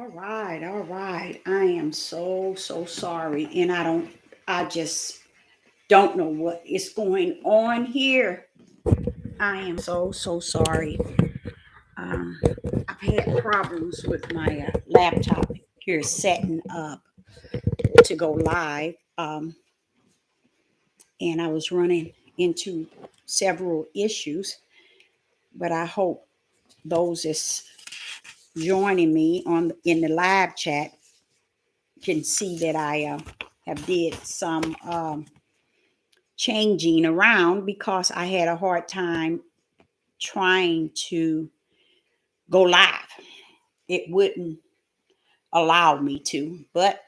All right, all right. I am so sorry. And I just don't know what is going on here. I am so sorry. Um, I've had problems with my laptop here setting up to go live. And I was running into several issues, but I hope those is joining me on in the live chat can see that I have did some changing around because I had a hard time trying to go live. It wouldn't allow me to, but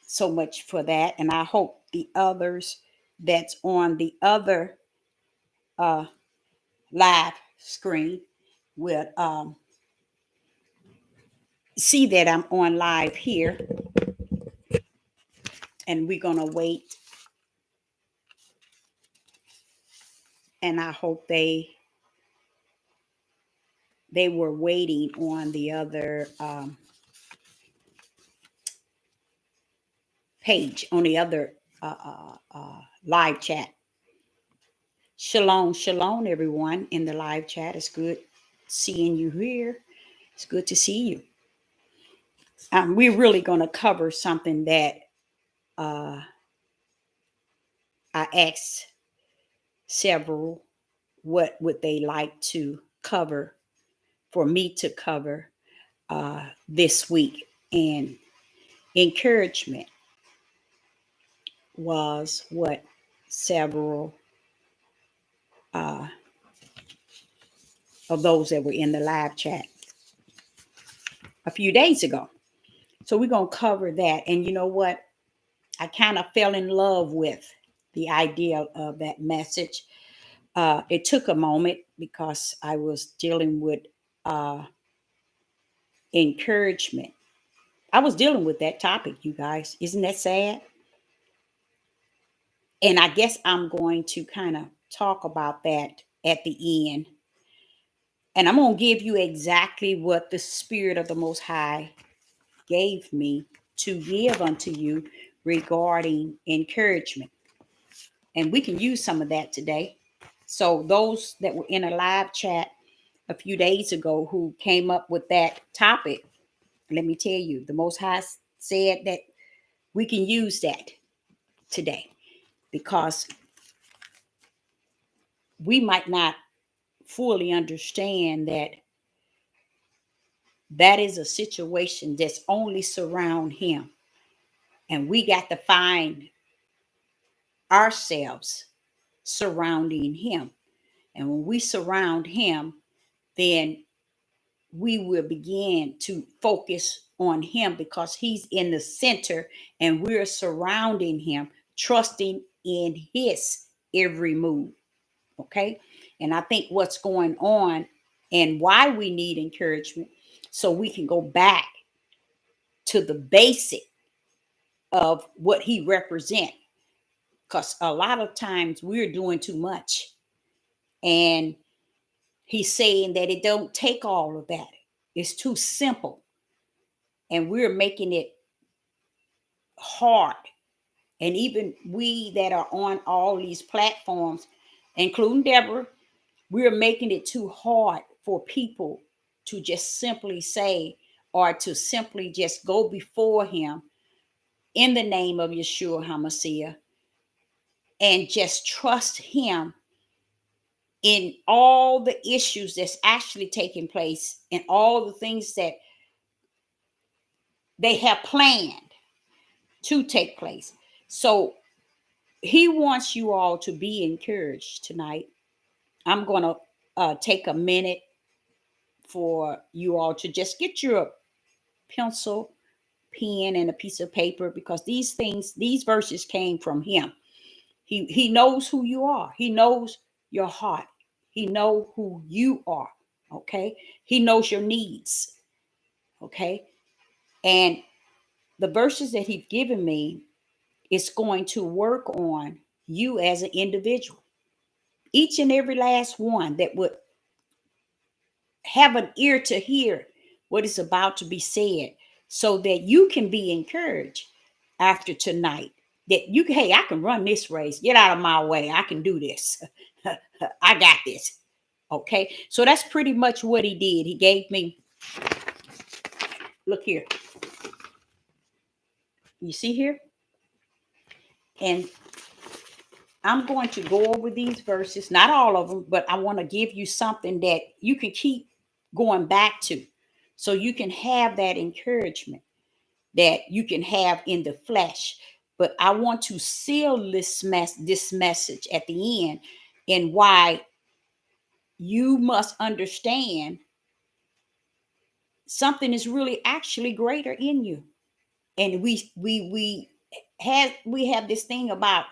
so much for that. And I hope the others that's on the other uh, live screen will see that I'm on live here. And we're going to wait. And I hope they were waiting on the other page, on the other live chat. Shalom, shalom, everyone in the live chat. It's good seeing you here. It's good to see you. We're really going to cover something that uh, I asked several what would they like to cover for me to cover this week. And encouragement was what several uh, of those that were in the live chat a few days ago. So we're going to cover that. And you know what? I kind of fell in love with the idea of that message. It took a moment because I was dealing with uh, encouragement. I was dealing with that topic, you guys. Isn't that sad? And I guess I'm going to kind of talk about that at the end. And I'm going to give you exactly what the Spirit of the Most High gave me to give unto you regarding encouragement. And we can use some of that today. So those that were in a live chat a few days ago who came up with that topic, let me tell you, the Most High said that we can use that today because we might not fully understand that that is a situation that's only surround him. And we got to find ourselves surrounding him. And when we surround him, then we will begin to focus on him because he's in the center and we're surrounding him, trusting in his every move. Okay. And I think what's going on and why we need encouragement so we can go back to the basic of what he represents. Because a lot of times we're doing too much. And he's saying that it don't take all of that. It's too simple. And we're making it hard. And even we that are on all these platforms, including Deborah, we're making it too hard for people to just simply say or to simply just go before him in the name of Yeshua HaMashiach and just trust him in all the issues that's actually taking place and all the things that they have planned to take place. So he wants you all to be encouraged tonight. I'm going to take a minute for you all to just get your pencil, pen, and a piece of paper because these verses came from him. He knows who you are. He knows your heart. He knows who you are. Okay. He knows your needs. Okay. And the verses that he's given me is going to work on you as an individual. Each and every last one that would have an ear to hear what is about to be said so that you can be encouraged after tonight. That you can, hey, I can run this race. Get out of my way. I can do this. I got this. Okay. So that's pretty much what he did. He gave me, look here. You see here? And I'm going to go over these verses, not all of them, but I want to give you something that you can keep going back to so you can have that encouragement that you can have in the flesh. But I want to seal this message at the end, and why you must understand something is really actually greater in you. And we have this thing about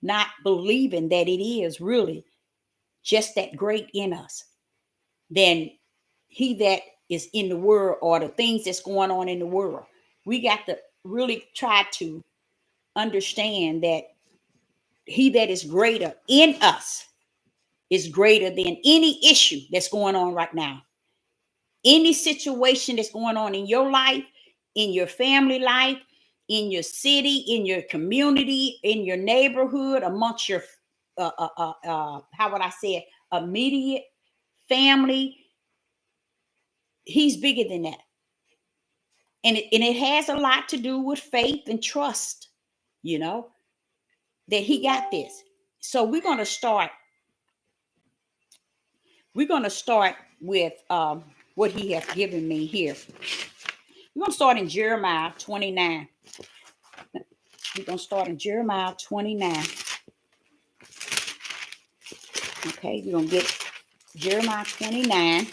not believing that it is really just that great in us than he that is in the world, or the things that's going on in the world. We got to really try to understand that he that is greater in us is greater than any issue that's going on right now. Any situation that's going on in your life, in your family life, in your city, in your community, in your neighborhood, amongst your how would I say it, immediate family, he's bigger than that. And it has a lot to do with faith and trust, you know, that he got this. So we're going to start with what he has given me here. We're going to start in Jeremiah 29. We're going to start in Jeremiah 29. Okay, we're going to get Jeremiah 29,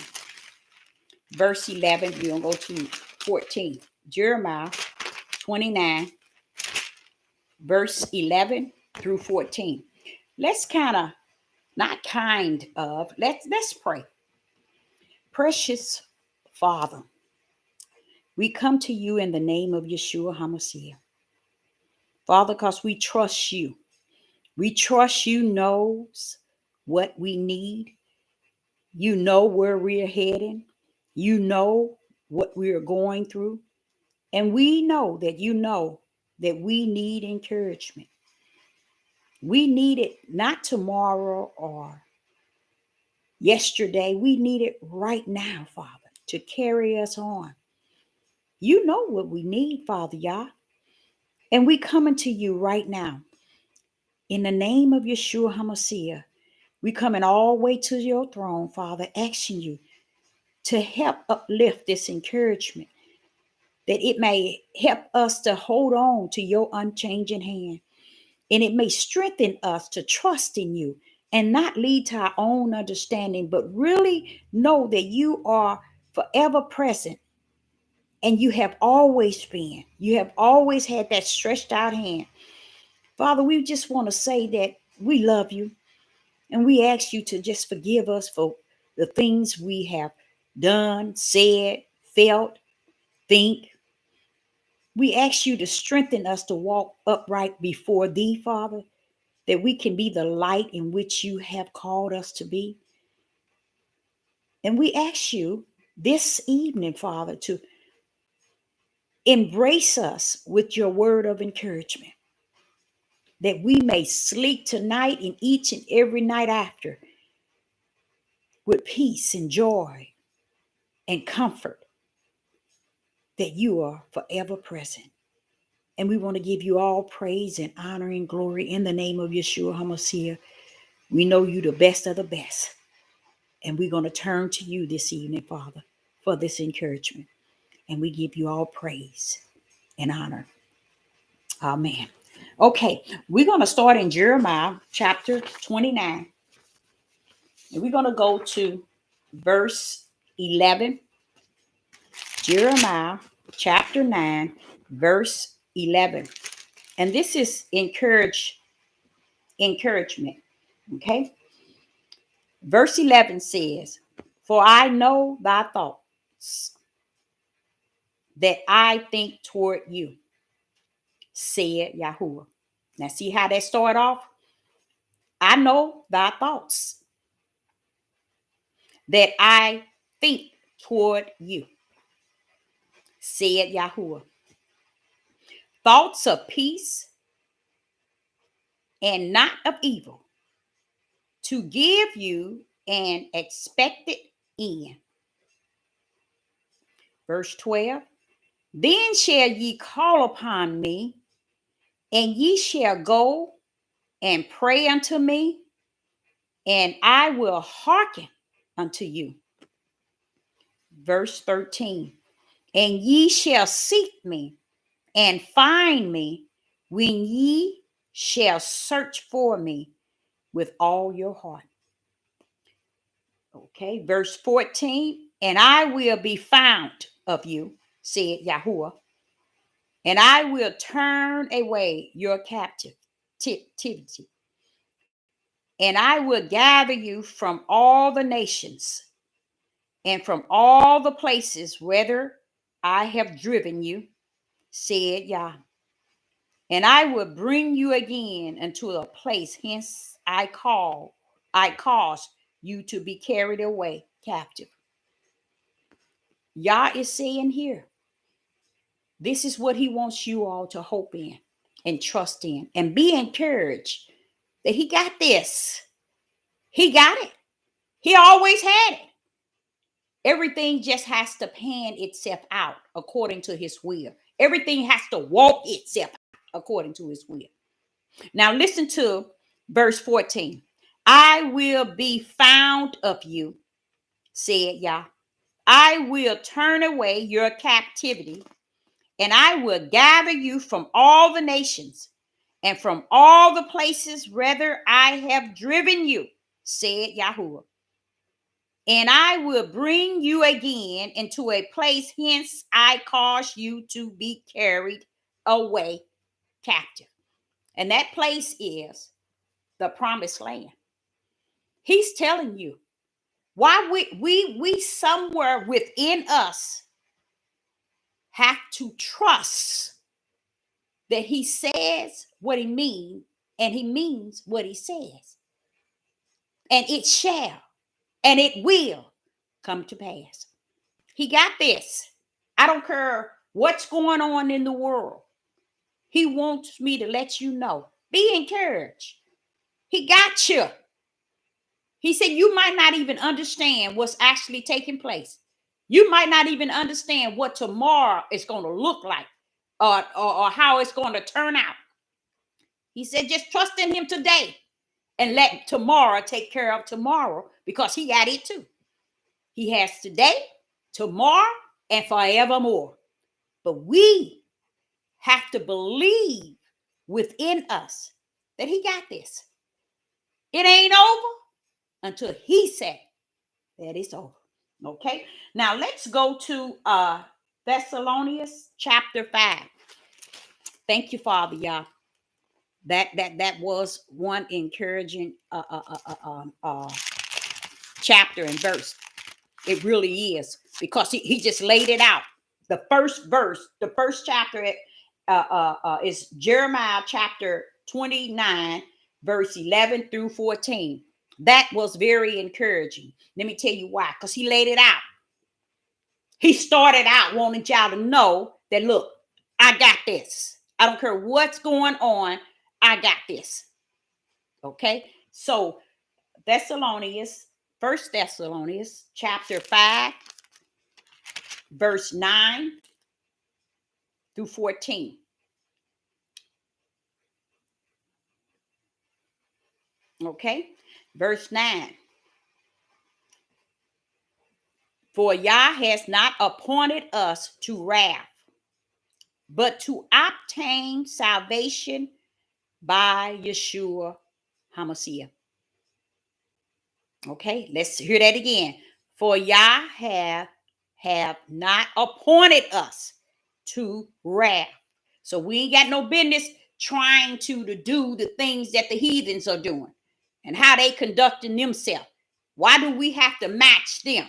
verse 11. We're going to go to 14. Jeremiah 29, verse 11 through 14. Let's let's pray. Precious Father, we come to you in the name of Yeshua HaMashiach. Father, because we trust you. We trust you knows what we need. You know where we're heading. You know what we're going through. And we know that you know that we need encouragement. We need it not tomorrow or yesterday. We need it right now, Father, to carry us on. You know what we need, Father Yah. And we coming to you right now. In the name of Yeshua HaMashiach, we coming all the way to your throne, Father, asking you to help uplift this encouragement, that it may help us to hold on to your unchanging hand, and it may strengthen us to trust in you and not lead to our own understanding, but really know that you are forever present, and you have always been. You have always had that stretched out hand. Father, we just want to say that we love you, and we ask you to just forgive us for the things we have done, said, felt, think. We ask you to strengthen us to walk upright before thee, Father, that we can be the light in which you have called us to be. And we ask you this evening, Father, to embrace us with your word of encouragement, that we may sleep tonight and each and every night after with peace and joy and comfort, that you are forever present. And we want to give you all praise and honor and glory in the name of Yeshua HaMashiach. We know you the best of the best. And we're going to turn to you this evening, Father, for this encouragement. And we give you all praise and honor. Amen. Okay, we're going to start in Jeremiah chapter 29. And we're going to go to verse 11. Jeremiah chapter 9, verse 11. And this is encouragement. Okay. Verse 11 says, "For I know thy thoughts that I think toward you, said Yahuwah." Now see how that started off? I know thy thoughts that I think toward you, said Yahuwah. Thoughts of peace and not of evil, to give you an expected end. Verse 12. Then shall ye call upon me, and ye shall go and pray unto me, and I will hearken unto you. Verse 13. And ye shall seek me and find me when ye shall search for me with all your heart. Okay, verse 14. And I will be found of you, said Yahuwah, and I will turn away your captivity, and I will gather you from all the nations and from all the places whither I have driven you, said Yah. And I will bring you again into a place hence I caused you to be carried away captive. Yah is saying here, this is what he wants you all to hope in and trust in and be encouraged that he got this. He got it. He always had it. Everything just has to pan itself out according to his will. Everything has to walk itself according to his will. Now listen to verse 14. I will be found of you, said Yah. I will turn away your captivity, and I will gather you from all the nations and from all the places whither I have driven you, said Yahuwah. And I will bring you again into a place hence I caused you to be carried away captive. And that place is the promised land. He's telling you why we somewhere within us have to trust that he says what he means and he means what he says. And it shall and it will come to pass. He got this. I don't care what's going on in the world. He wants me to let you know. Be encouraged. He got you. He said you might not even understand what's actually taking place. You might not even understand what tomorrow is going to look like or how it's going to turn out. He said just trust in him today and let tomorrow take care of tomorrow because he got it too. He has today, tomorrow, and forevermore. But we have to believe within us that he got this. It ain't over until he said that it's over. Okay. Now let's go to Thessalonians chapter 5. Thank you, Father, Yah. That was one encouraging chapter and verse. It really is, because he just laid it out. The first verse, the first chapter is Jeremiah chapter 29, verse 11 through 14. That was very encouraging. Let me tell you why. Because he laid it out. He started out wanting y'all to know that, look, I got this. I don't care what's going on. I got this. Okay. So First Thessalonians chapter 5, verse 9 through 14. Okay. Verse 9. For Yah has not appointed us to wrath, but to obtain salvation by Yeshua HaMashiach. Okay, let's hear that again. For Yah have not appointed us to wrath. So we ain't got no business trying to do the things that the heathens are doing and how they conducting themselves. Why do we have to match them?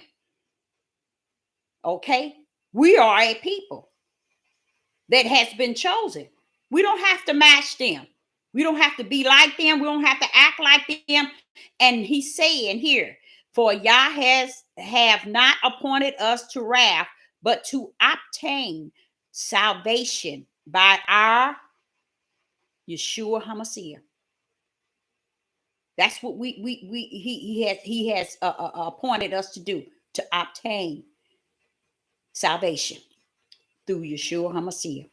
Okay, we are a people that has been chosen. We don't have to match them. We don't have to be like them. We don't have to act like them. And he's saying here, for Yah have not appointed us to wrath, but to obtain salvation by our Yeshua HaMashiach. That's what he has appointed us to do, to obtain salvation through Yeshua HaMashiach,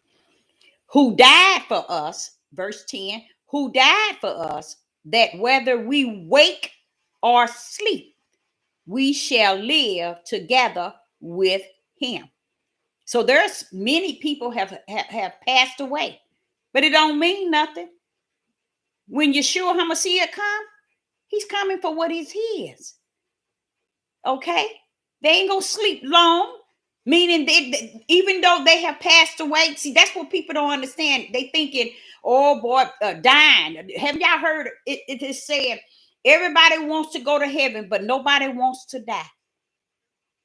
who died for us, verse 10, who died for us, that whether we wake or sleep, we shall live together with him. So there's many people have passed away, but it don't mean nothing. When Yeshua HaMashiach come, he's coming for what is his. Okay? They ain't gonna sleep long. Meaning even though they have passed away, see, that's what people don't understand. They thinking, oh boy, dying. Have y'all heard it is said, everybody wants to go to heaven, but nobody wants to die.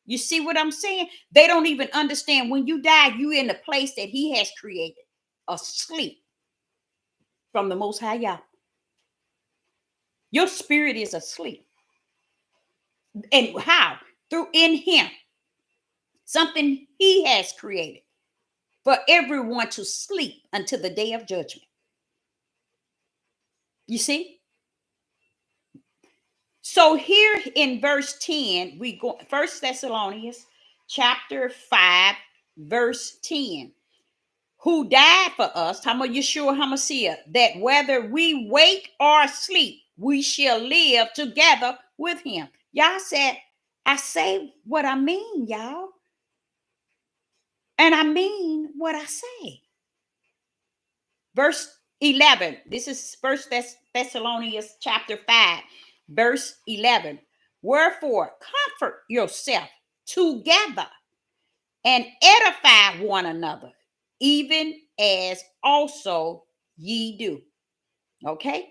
You see what I'm saying? They don't even understand when you die, you in the place that he has created, asleep from the Most High Yah. Your spirit is asleep. And how? Through in him. Something he has created for everyone to sleep until the day of judgment. You see? So here in verse 10, we go 1 Thessalonians chapter 5, verse 10. Who died for us, talking about Yeshua HaMashiach, that whether we wake or sleep, we shall live together with him. Y'all said, I say what I mean, y'all. And I mean what I say. Verse 11. This is 1 Thessalonians chapter 5, verse 11. Wherefore, comfort yourself together and edify one another, even as also ye do. Okay?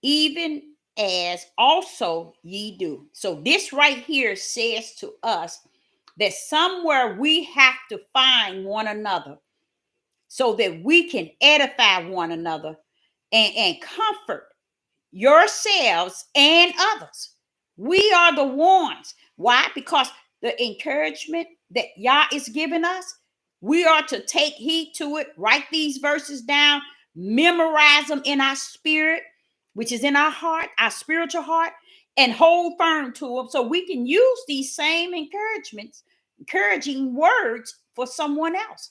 Even as also ye do. So this right here says to us that somewhere we have to find one another so that we can edify one another and comfort yourselves and others. We are the ones. Why? Because the encouragement that Yah is giving us, we are to take heed to it, write these verses down, memorize them in our spirit, which is in our heart, our spiritual heart, and hold firm to them so we can use these same encouraging words for someone else,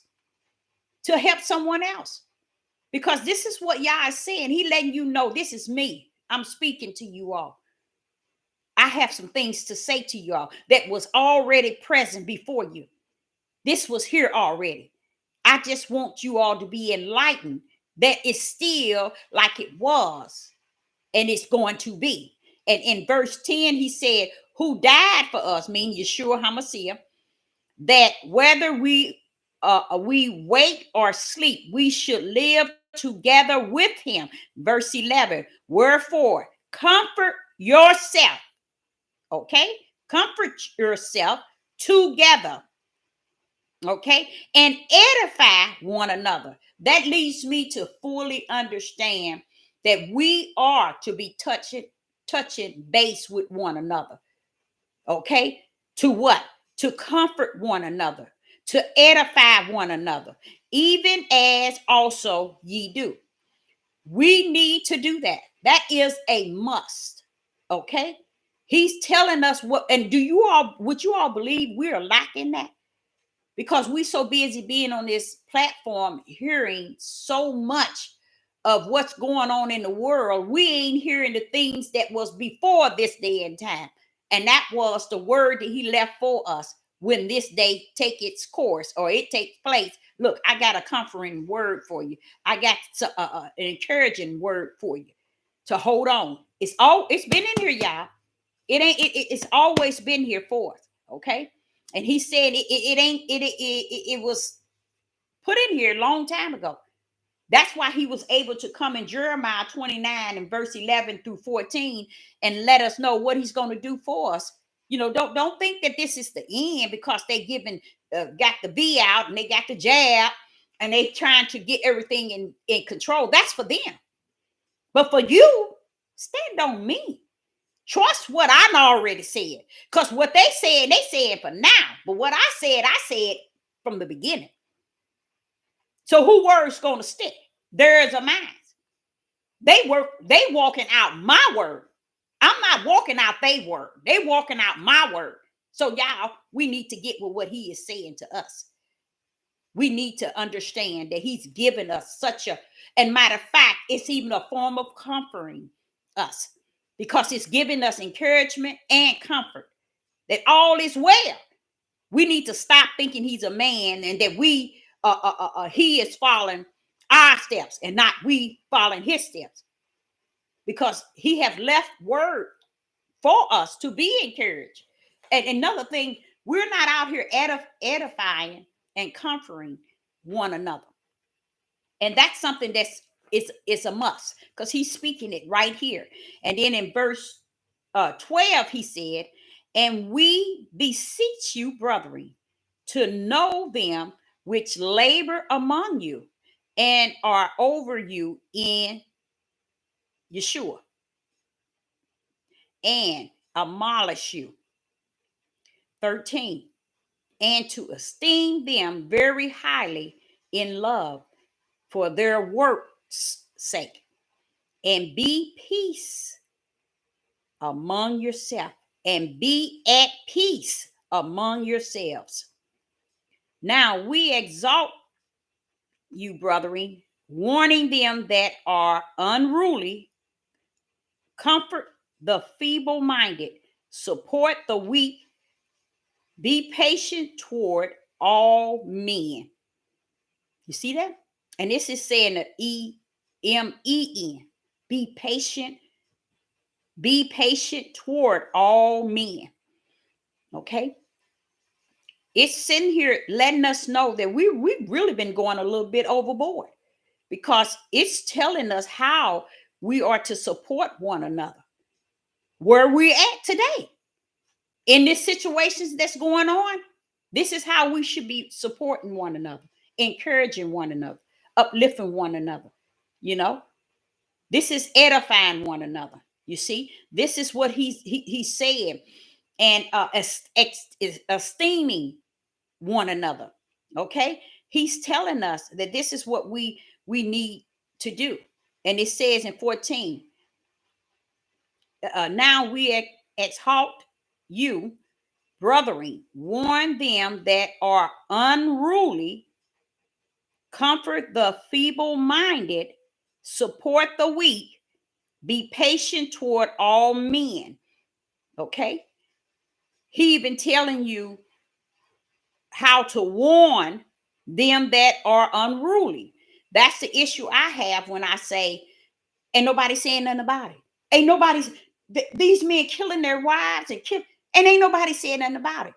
to help someone else. Because this is what Yah is saying. He letting you know, this is me. I'm speaking to you all. I have some things to say to you all that was already present before you. This was here already. I just want you all to be enlightened that it's still like it was and it's going to be. And in verse 10, he said, who died for us, meaning Yeshua HaMashiach, that whether we wake or sleep, we should live together with him. Verse 11, wherefore, comfort yourself. Okay? Comfort yourself together. Okay? And edify one another. That leads me to fully understand that we are to be touching base with one another. Okay? To what? To comfort one another, to edify one another, even as also ye do. We need to do that. That is a must. Okay? He's telling us what, and would you all believe we're lacking that? Because we're so busy being on this platform, hearing so much of what's going on in the world, we ain't hearing the things that was before this day and time. And that was the word that he left for us when this day take its course or it takes place. Look, I got a comforting word for you. I got an encouraging word for you to hold on. It's been in here, y'all. It's always been here for us. Okay. And he said it was put in here a long time ago. That's why he was able to come in Jeremiah 29 and verse 11 through 14 and let us know what he's going to do for us. You know, don't think that this is the end because they got the B out and they got the jab and they trying to get everything in control. That's for them. But for you, stand on me. Trust what I already said. Because what they said for now. But what I said from the beginning. So who word's going to stick? Theirs or mine. They walking out my word. I'm not walking out their word. They walking out my word. So y'all, we need to get with what he is saying to us. We need to understand that he's given us and matter of fact, it's even a form of comforting us because it's giving us encouragement and comfort that all is well. We need to stop thinking he's a man and that he is following our steps and not we following his steps, because he have left word for us to be encouraged. And another thing, we're not out here edifying and comforting one another. And that's something it's a must, because he's speaking it right here. And then in verse 12, he said, and we beseech you, brethren, to know them which labor among you and are over you in Yeshua and admonish you. 13, and to esteem them very highly in love for their work's sake, and be peace among yourself, and be at peace among yourselves. Now we exalt you, brethren, warning them that are unruly, comfort the feeble-minded, support the weak, be patient toward all men. You see that? And this is saying the EMEN. Be patient. Be patient toward all men. Okay? It's sitting here letting us know that we've really been going a little bit overboard, because it's telling us how we are to support one another. Where we're at today. In this situations that's going on, this is how we should be supporting one another, encouraging one another, uplifting one another. You know, this is edifying one another. You see, this is what he's saying, and esteeming one another. Okay, he's telling us that this is what we need to do, and it says in 14, now we exhort you, brethren, warn them that are unruly, comfort the feeble-minded, support the weak, be patient toward all men. Okay? He even telling you how to warn them that are unruly. That's the issue I have when I say, ain't nobody saying nothing about it. Ain't nobody's, these men killing their wives and ain't nobody saying nothing about it.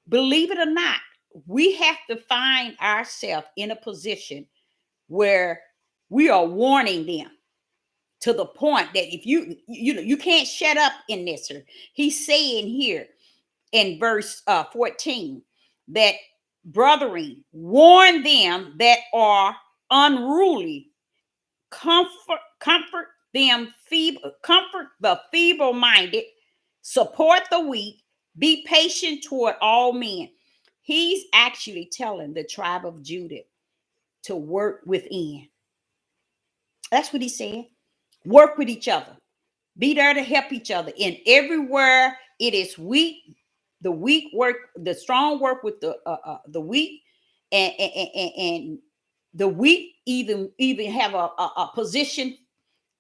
Believe it or not, we have to find ourselves in a position where we are warning them, to the point that if you can't shut up in this. He's saying here in verse 14 that, brethren, warn them that are unruly, comfort them comfort the feeble-minded, support the weak, be patient toward all men. He's actually telling the tribe of Judah to work within. That's what he said. Work with each other. Be there to help each other. And everywhere it is weak, the weak work, the strong work with the weak, and the weak even have a position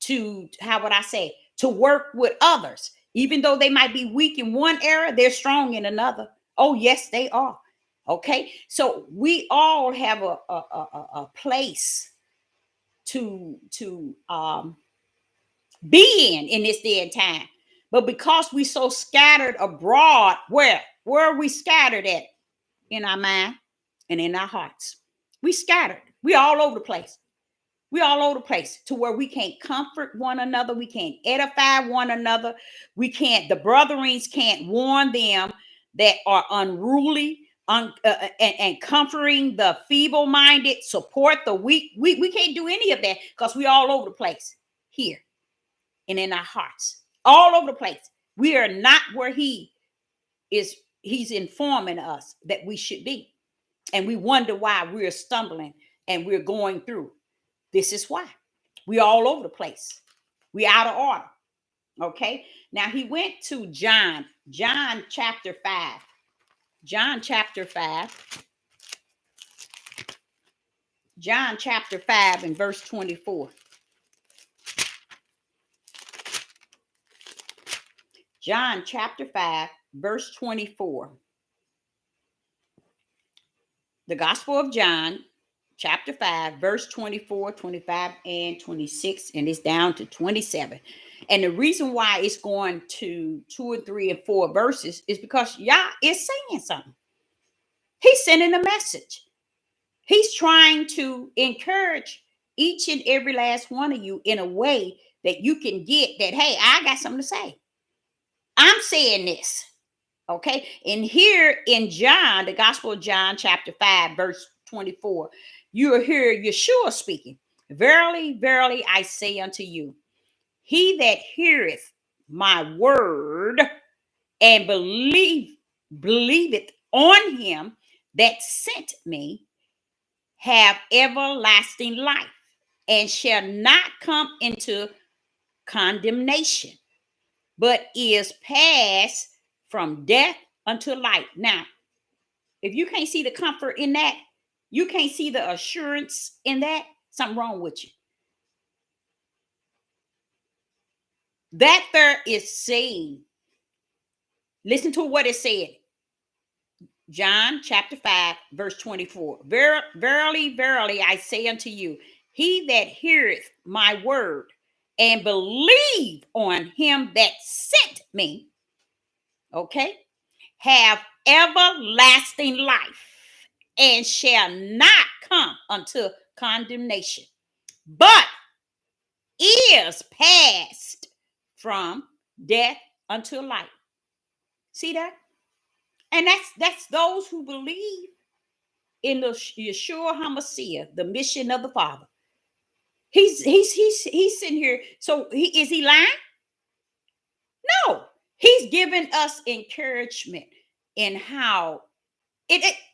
to, how would I say, to work with others. Even though they might be weak in one area, they're strong in another. Oh, yes, they are. Okay, so we all have a place to be in this day and time. But because we so scattered abroad, where are we scattered at? In our mind and in our hearts. We scattered. We all over the place. We all over the place, to where we can't comfort one another. We can't edify one another. The brethrens can't warn them that are unruly, and comforting the feeble-minded, support the weak. We can't do any of that, because we all over the place here and in our hearts. all over the place. We are not where he is. He's informing us that we should be. And we wonder why we're stumbling and we're going through. This is why. We're all over the place. We're out of order. Okay. Now he went to John chapter 5. John chapter 5. John chapter 5 and verse 24. John chapter 5, verse 24. The Gospel of John, chapter 5, verse 24, 25, and 26, and it's down to 27. And the reason why it's going to 2 and 3 and 4 verses is because Yah is saying something. He's sending a message. He's trying to encourage each and every last one of you in a way that you can get that, hey, I got something to say. I'm saying this. Okay. And here in John, the Gospel of John, chapter 5, verse 24, you will hear Yeshua speaking. Verily, verily, I say unto you, he that heareth my word and believeth on him that sent me have everlasting life and shall not come into condemnation, but is passed from death unto life. Now, if you can't see the comfort in that, you can't see the assurance in that, something wrong with you. That there is saying, listen to what it said. John chapter 5, verse 24. Verily, verily, I say unto you, he that heareth my word and believe on him that sent me, okay, have everlasting life and shall not come unto condemnation, but is passed from death unto life. See that? And that's those who believe in the Yeshua HaMashiach, the mission of the Father. He's sitting here. So is he lying? No. He's giving us encouragement in how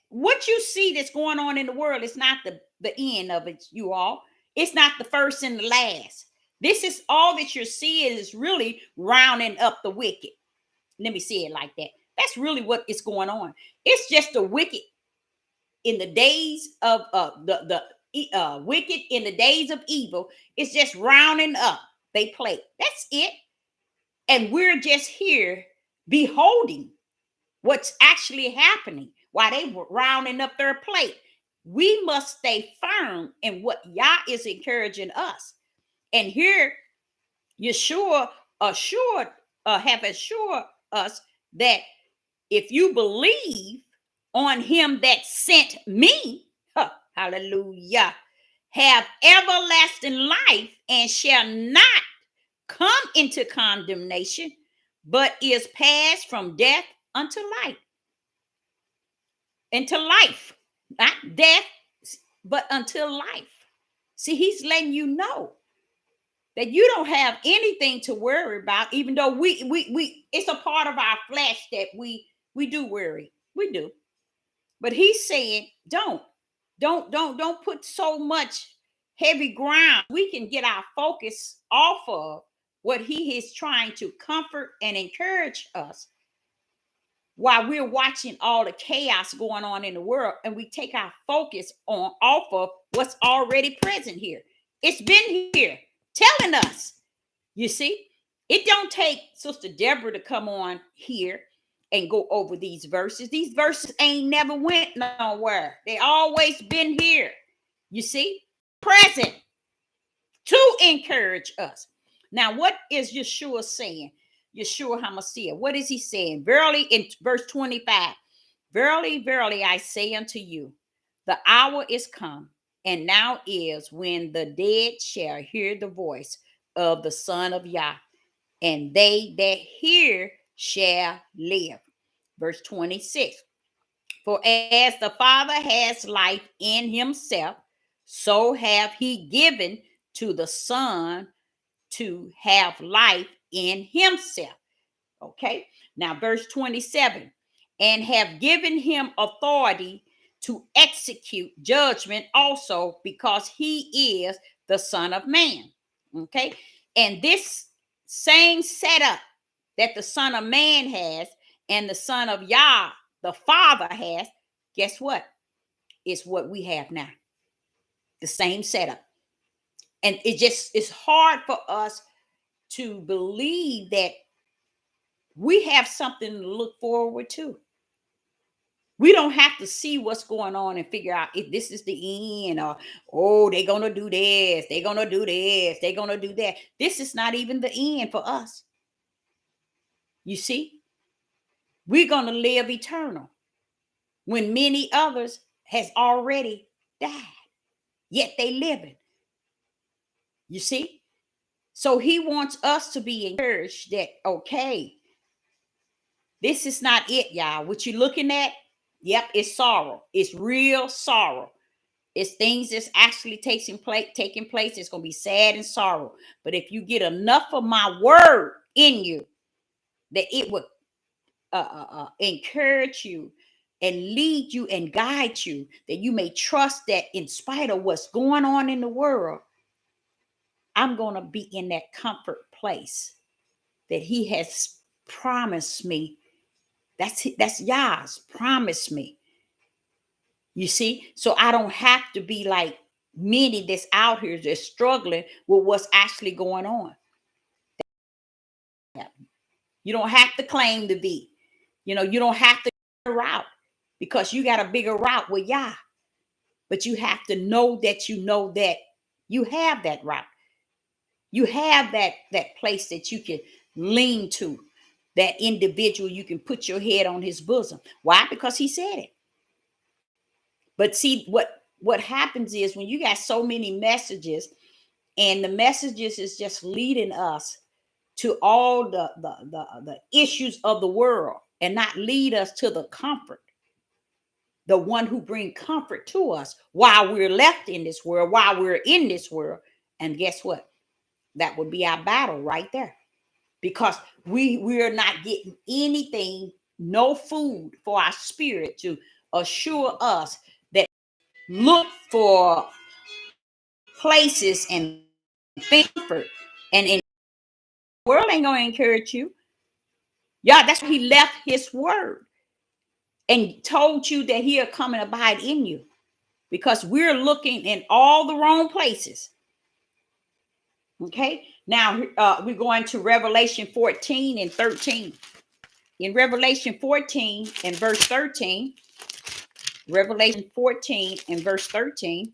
what you see that's going on in the world is not the end of it, you all. It's not the first and the last. This is all that you're seeing is really rounding up the wicked. Let me say it like that. That's really what is going on. It's just the wicked in the days of the wicked in the days of evil. It's just rounding up they plate. That's it. And we're just here beholding what's actually happening while they were rounding up their plate. We must stay firm in what Yah is encouraging us. And here, Yeshua have assured us that if you believe on him that sent me, hallelujah, have everlasting life and shall not come into condemnation, but is passed from death unto life. Into life, not death, but until life. See, he's letting you know that you don't have anything to worry about, even though we it's a part of our flesh that we do worry. We do. But he's saying, don't put so much heavy ground. We can get our focus off of what he is trying to comfort and encourage us while we're watching all the chaos going on in the world, and we take our focus off of what's already present here. It's been here telling us. You see, it don't take Sister Deborah to come on here and go over these verses. These verses ain't never went nowhere. They always been here. You see, present to encourage us. Now, what is Yeshua saying? Yeshua HaMashiach. What is he saying? Verily, in verse 25, verily, verily, I say unto you, the hour is come, and now is when the dead shall hear the voice of the Son of Yah, and they that hear shall live. Verse 26. For as the Father has life in himself, so have he given to the Son to have life in himself. Okay. Now, verse 27, and have given him authority to execute judgment also, because he is the Son of Man. Okay. And this same setup that the Son of Man has and the Son of Yah, the Father, has, guess what? It's what we have now. The same setup. And it's hard for us to believe that we have something to look forward to. We don't have to see what's going on and figure out if this is the end, or, oh, they're going to do this, they're going to do this, they're going to do that. This is not even the end for us. You see, we're going to live eternal when many others has already died, yet they living. You see? So he wants us to be encouraged that, okay, this is not it, y'all. What you're looking at, yep, it's sorrow. It's real sorrow. It's things that's actually taking place. It's going to be sad and sorrow. But if you get enough of my word in you, that it would encourage you and lead you and guide you, that you may trust that in spite of what's going on in the world, I'm going to be in that comfort place that he has promised me. That's Yah's promised me. You see, so I don't have to be like many that's out here that's struggling with what's actually going on. You don't have to claim to be, you don't have to go a route, because you got a bigger route with Yah. But you have to know that you have that route. You have that place that you can lean to, that individual you can put your head on his bosom. Why? Because he said it. But see, what happens is when you got so many messages, and the messages is just leading us to all the issues of the world, and not lead us to the comfort, the one who bring comfort to us while we're left in this world, while we're in this world. And guess what? That would be our battle right there, because we're not getting anything, no food for our spirit to assure us that look for places and comfort, and in the world ain't gonna encourage you. Yeah, that's why he left his word and told you that he'll come and abide in you, because we're looking in all the wrong places. Okay, now we're going to Revelation 14 and 13. In Revelation 14 and verse 13, Revelation 14 and verse 13,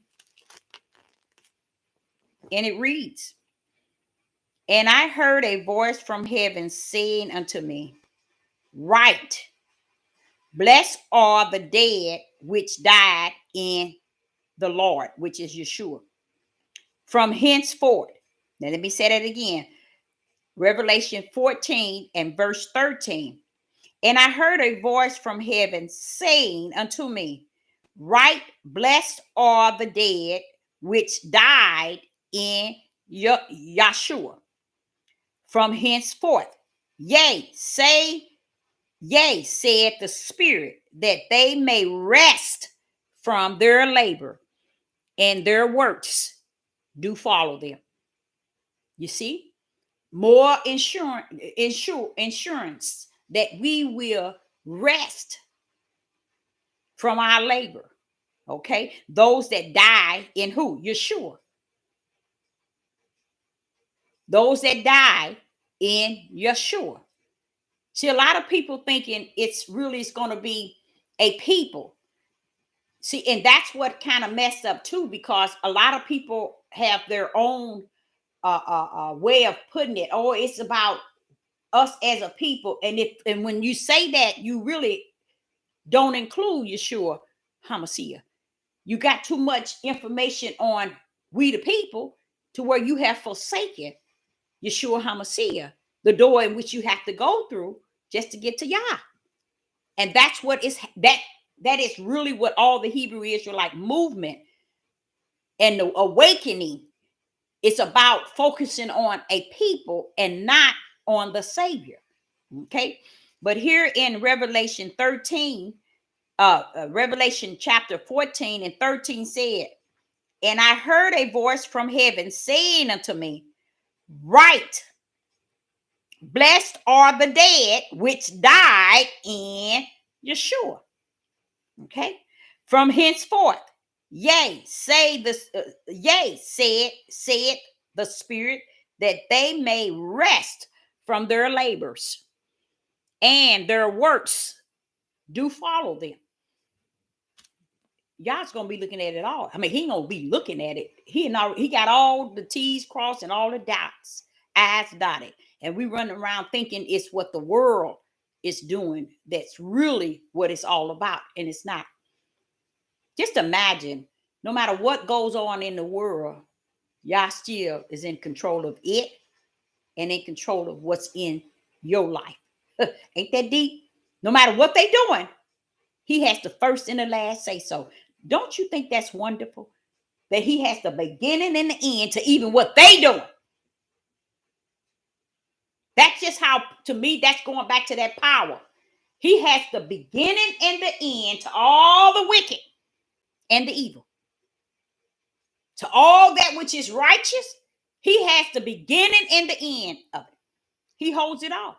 and it reads, and I heard a voice from heaven saying unto me, write, blessed are the dead which died in the Lord, which is Yeshua, from henceforth. Now let me say that again. Revelation 14 and verse 13. And I heard a voice from heaven saying unto me, write, blessed are the dead which died in Yeshua from henceforth. Yea, said the Spirit, that they may rest from their labor, and their works do follow them. You see, more insurance that we will rest from our labor. Okay, those that die in who? Yeshua. Those that die in Yeshua. See, a lot of people thinking it's going to be a people. See, and that's what kind of messed up too, because a lot of people have their own way of putting it. Oh, it's about us as a people. And when you say that, you really don't include Yeshua HaMashiach. You got too much information on we the people to where you have forsaken Yeshua HaMashiach, the door in which you have to go through just to get to Yah. And that's what is that is really what all the Hebrew Israelite movement and the awakening is about, focusing on a people and not on the Savior. Okay. But here in Revelation 13, Revelation chapter 14 and 13 said, and I heard a voice from heaven saying unto me, write, blessed are the dead which died in Yeshua. Okay. From henceforth, yea, say this, yea, said the Spirit, that they may rest from their labors, and their works do follow them. Y'all's gonna be looking at it all. I mean, he ain't gonna be looking at it. He got all the T's crossed and all the dots, I's dotted. And we run around thinking it's what the world is doing. That's really what it's all about. And it's not. Just imagine, no matter what goes on in the world, Yah still is in control of it and in control of what's in your life. Ain't that deep? No matter what they doing, he has the first and the last say so. Don't you think that's wonderful? That he has the beginning and the end to even what they doing. That's just how, to me, that's going back to that power. He has the beginning and the end to all the wicked and the evil. To all that which is righteous, he has the beginning and the end of it. He holds it all.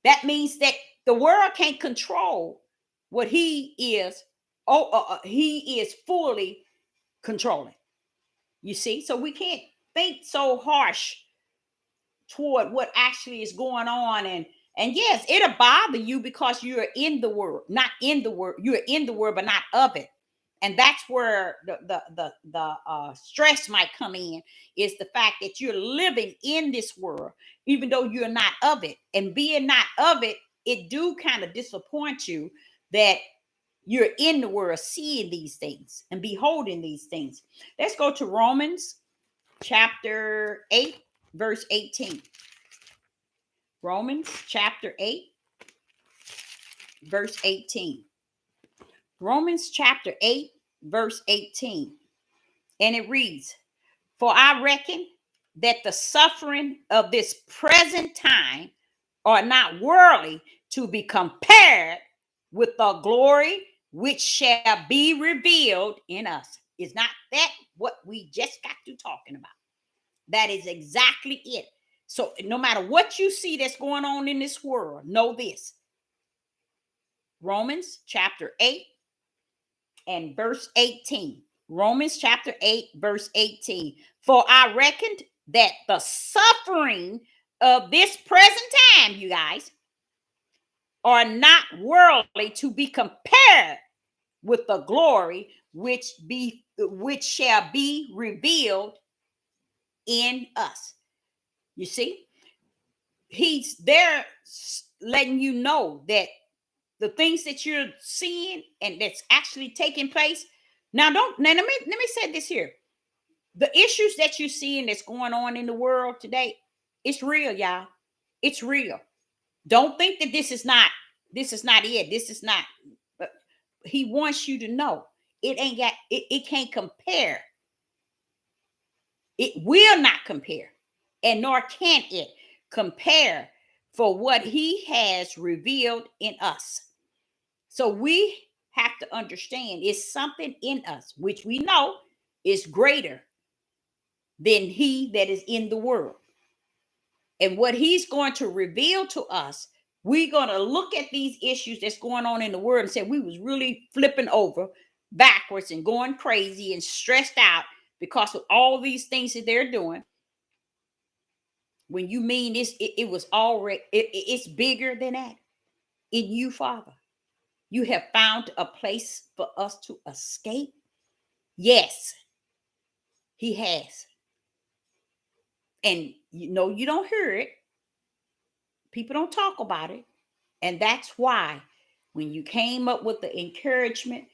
That means that the world can't control what he is. He is fully controlling. You see, so we can't think so harsh toward what actually is going on. And yes, it'll bother you because you're in the world, not in the world. You're in the world, but not of it. And that's where the stress might come in, is the fact that you're living in this world, even though you're not of it. And being not of it, it do kind of disappoint you that you're in the world seeing these things and beholding these things. Let's go to Romans chapter 8, verse 18. Romans chapter 8, verse 18. Romans chapter 8, verse 18. And it reads, for I reckon that the suffering of this present time are not worthy to be compared with the glory which shall be revealed in us. Is not that what we just got to talking about? That is exactly it. So no matter what you see that's going on in this world, know this. Romans chapter 8 and verse 18. Romans chapter 8, verse 18. For I reckoned that the suffering of this present time, you guys, are not worldly to be compared with the glory which shall be revealed in us. You see, he's there letting you know that the things that you're seeing and that's actually taking place. Now let me say this here. The issues that you're seeing that's going on in the world today, it's real, y'all. It's real. Don't think that this is not it. This is not. He wants you to know it can't compare. It will not compare, and nor can it compare for what he has revealed in us. So we have to understand it's something in us which we know is greater than he that is in the world. And what he's going to reveal to us, we're going to look at these issues that's going on in the world and say we was really flipping over backwards and going crazy and stressed out because of all these things that they're doing. When you mean this, it was already, it's bigger than that. In you, Father, you have found a place for us to escape. Yes, he has. And you know, you don't hear it. People don't talk about it. And that's why when you came up with the encouragement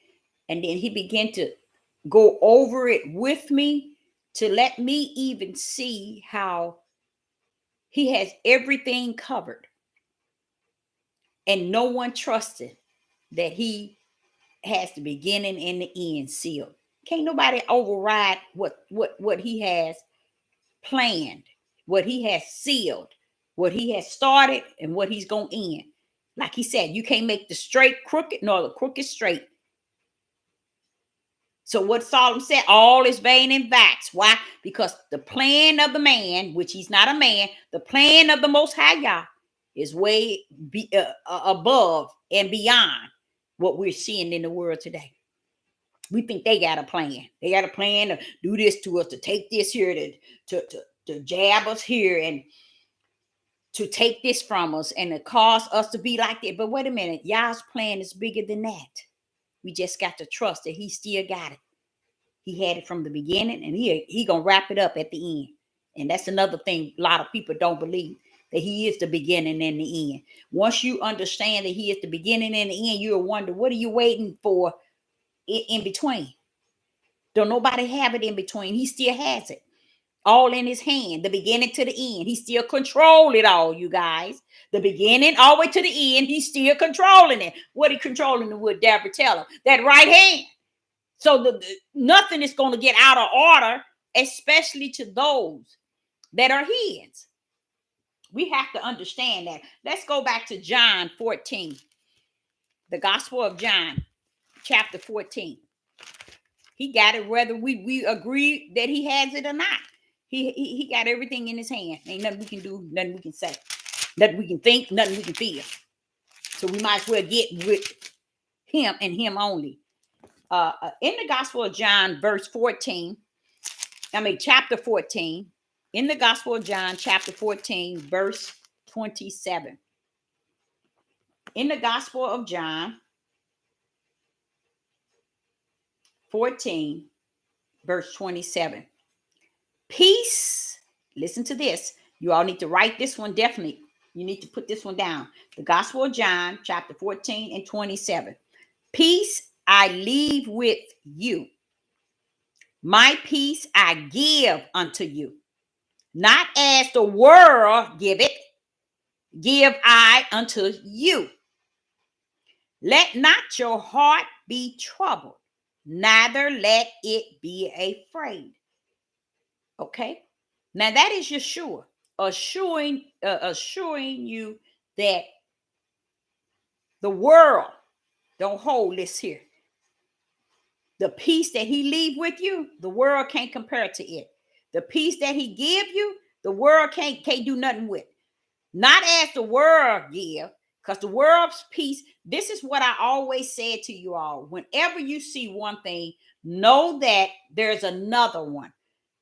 and then he began to go over it with me to let me even see how he has everything covered. And no one trusted that he has the beginning and the end sealed. Can't nobody override what he has planned, what he has sealed. what he has started and what he's going to end. Like he said, you can't make the straight crooked nor the crooked straight. So what Solomon said, all is vain and vax. Why? Because the plan of the man, which he's not a man, the plan of the Most High Yah is way above and beyond what we're seeing in the world today. We think they got a plan. They got a plan to do this to us, to take this here, to jab us here, and to take this from us, and to cause us to be like that. But wait a minute, Yah's plan is bigger than that. We just got to trust that he still got it. He had it from the beginning, and he gonna wrap it up at the end. And that's another thing a lot of people don't believe, that he is the beginning and the end. Once you understand that he is the beginning and the end, you'll wonder, what are you waiting for in between? Don't nobody have it in between. He still has it all in his hand, the beginning to the end. He still control it all, you guys. The beginning all the way to the end, he's still controlling it. What he controlling it with, Deborah tell him? That right hand. So nothing is going to get out of order, especially to those that are his. We have to understand that. Let's go back to John 14. The Gospel of John, chapter 14. He got it whether we agree that he has it or not. He got everything in his hand. Ain't nothing we can do, nothing we can say, nothing we can think, nothing we can feel. So we might as well get with him and him only. In the Gospel of John, chapter 14, in the Gospel of John, chapter 14, verse 27. In the Gospel of John 14, verse 27. Peace, listen to this. You all need to write this one definitely. You need to put this one down. The Gospel of John, chapter 14 and 27. Peace I leave with you. My peace I give unto you. Not as the world giveth, give I unto you. Let not your heart be troubled, neither let it be afraid. Okay? Now that is Yeshua assuring you that the world don't hold this here. The peace that he leave with you, the world can't compare to it. The peace that he give you, the world can't do nothing with. Not as the world give, because the world's peace, this is what I always said to you all. Whenever you see one thing, know that there's another one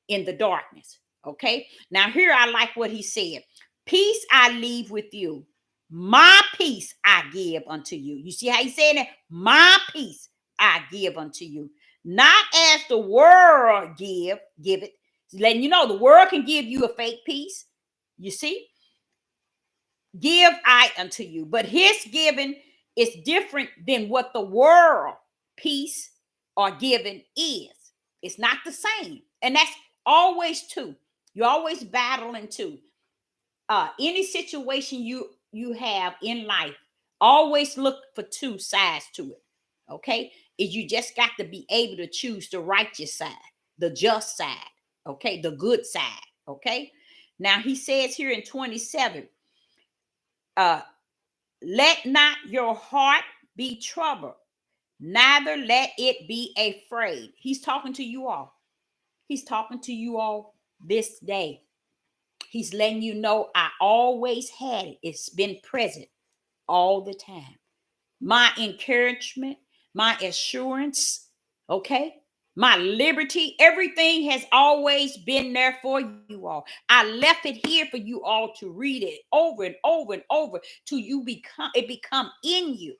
in the darkness. Okay? Now here I like what he said. Peace I leave with you. My peace I give unto you. You see how he said that? My peace I give unto you. Not as the world give it. Letting you know the world can give you a fake peace. You see? Give I unto you. But his giving is different than what the world peace or giving is. It's not the same. And that's always two. You're always battling two. Any situation you have in life, always look for two sides to it. Okay? You just got to be able to choose the righteous side, the just side, okay, the good side. Okay. Now he says here in 27, let not your heart be troubled, neither let it be afraid. He's talking to you all. He's talking to you all this day. He's letting you know I always had it. It's been present all the time. My encouragement, my assurance, okay, my liberty, everything has always been there for you all. I left it here for you all to read it over and over and over till it become in you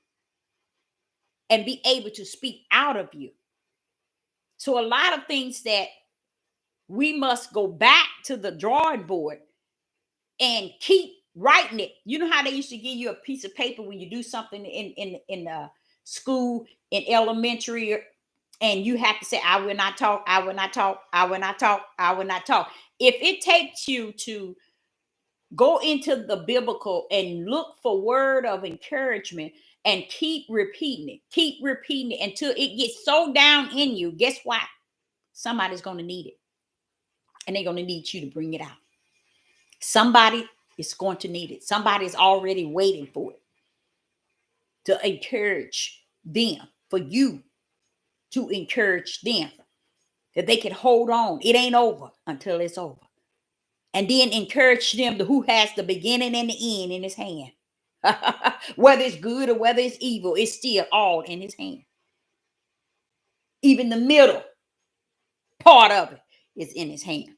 and be able to speak out of you. So a lot of things that we must go back to the drawing board and keep writing it. You know how they used to give you a piece of paper when you do something in school, in elementary, and you have to say, I will not talk, I will not talk, I will not talk, I will not talk. If it takes you to go into the biblical and look for word of encouragement and keep repeating it until it gets so down in you, guess what? Somebody's going to need it. And they're going to need you to bring it out. Somebody is going to need it. Somebody's already waiting for it, to encourage them, for you to encourage them, that they can hold on. It ain't over until it's over. And then encourage them to who has the beginning and the end in his hand. Whether it's good or whether it's evil, it's still all in his hand. Even the middle part of it is in his hand.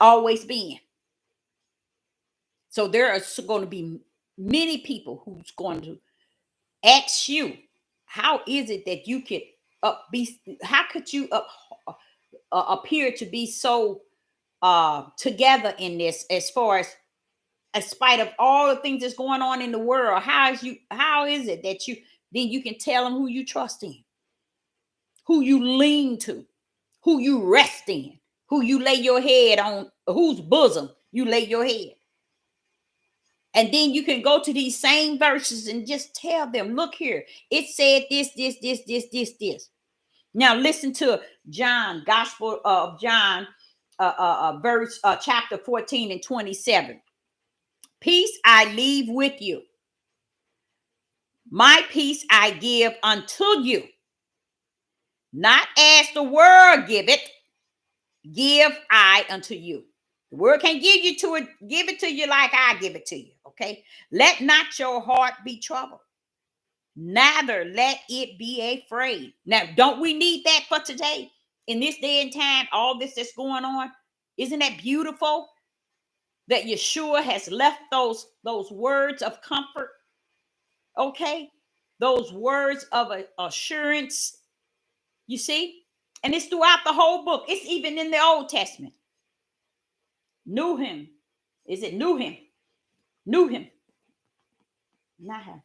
Always been. So there are going to be many people who's going to ask you, how is it that you could how could you appear to be so together in this, as far as spite of all the things that's going on in the world? How is it that you can tell them who you trust in, who you lean to, who you rest in, who you lay your head on, whose bosom you lay your head? And then you can go to these same verses and just tell them, look here, it said this. Now listen to John, Gospel of John, verse chapter 14 and 27. Peace I leave with you. My peace I give unto you. Not as the world give it, give I unto you. The world can't give it to you like I give it to you. Okay. Let not your heart be troubled, neither let it be afraid. Now, don't we need that for today? In this day and time, all this that's going on, isn't that beautiful? That Yeshua has left those words of comfort, okay? Those words of assurance, you see? And it's throughout the whole book. It's even in the Old Testament. Knew him. Is it knew him? Knew him. Not him.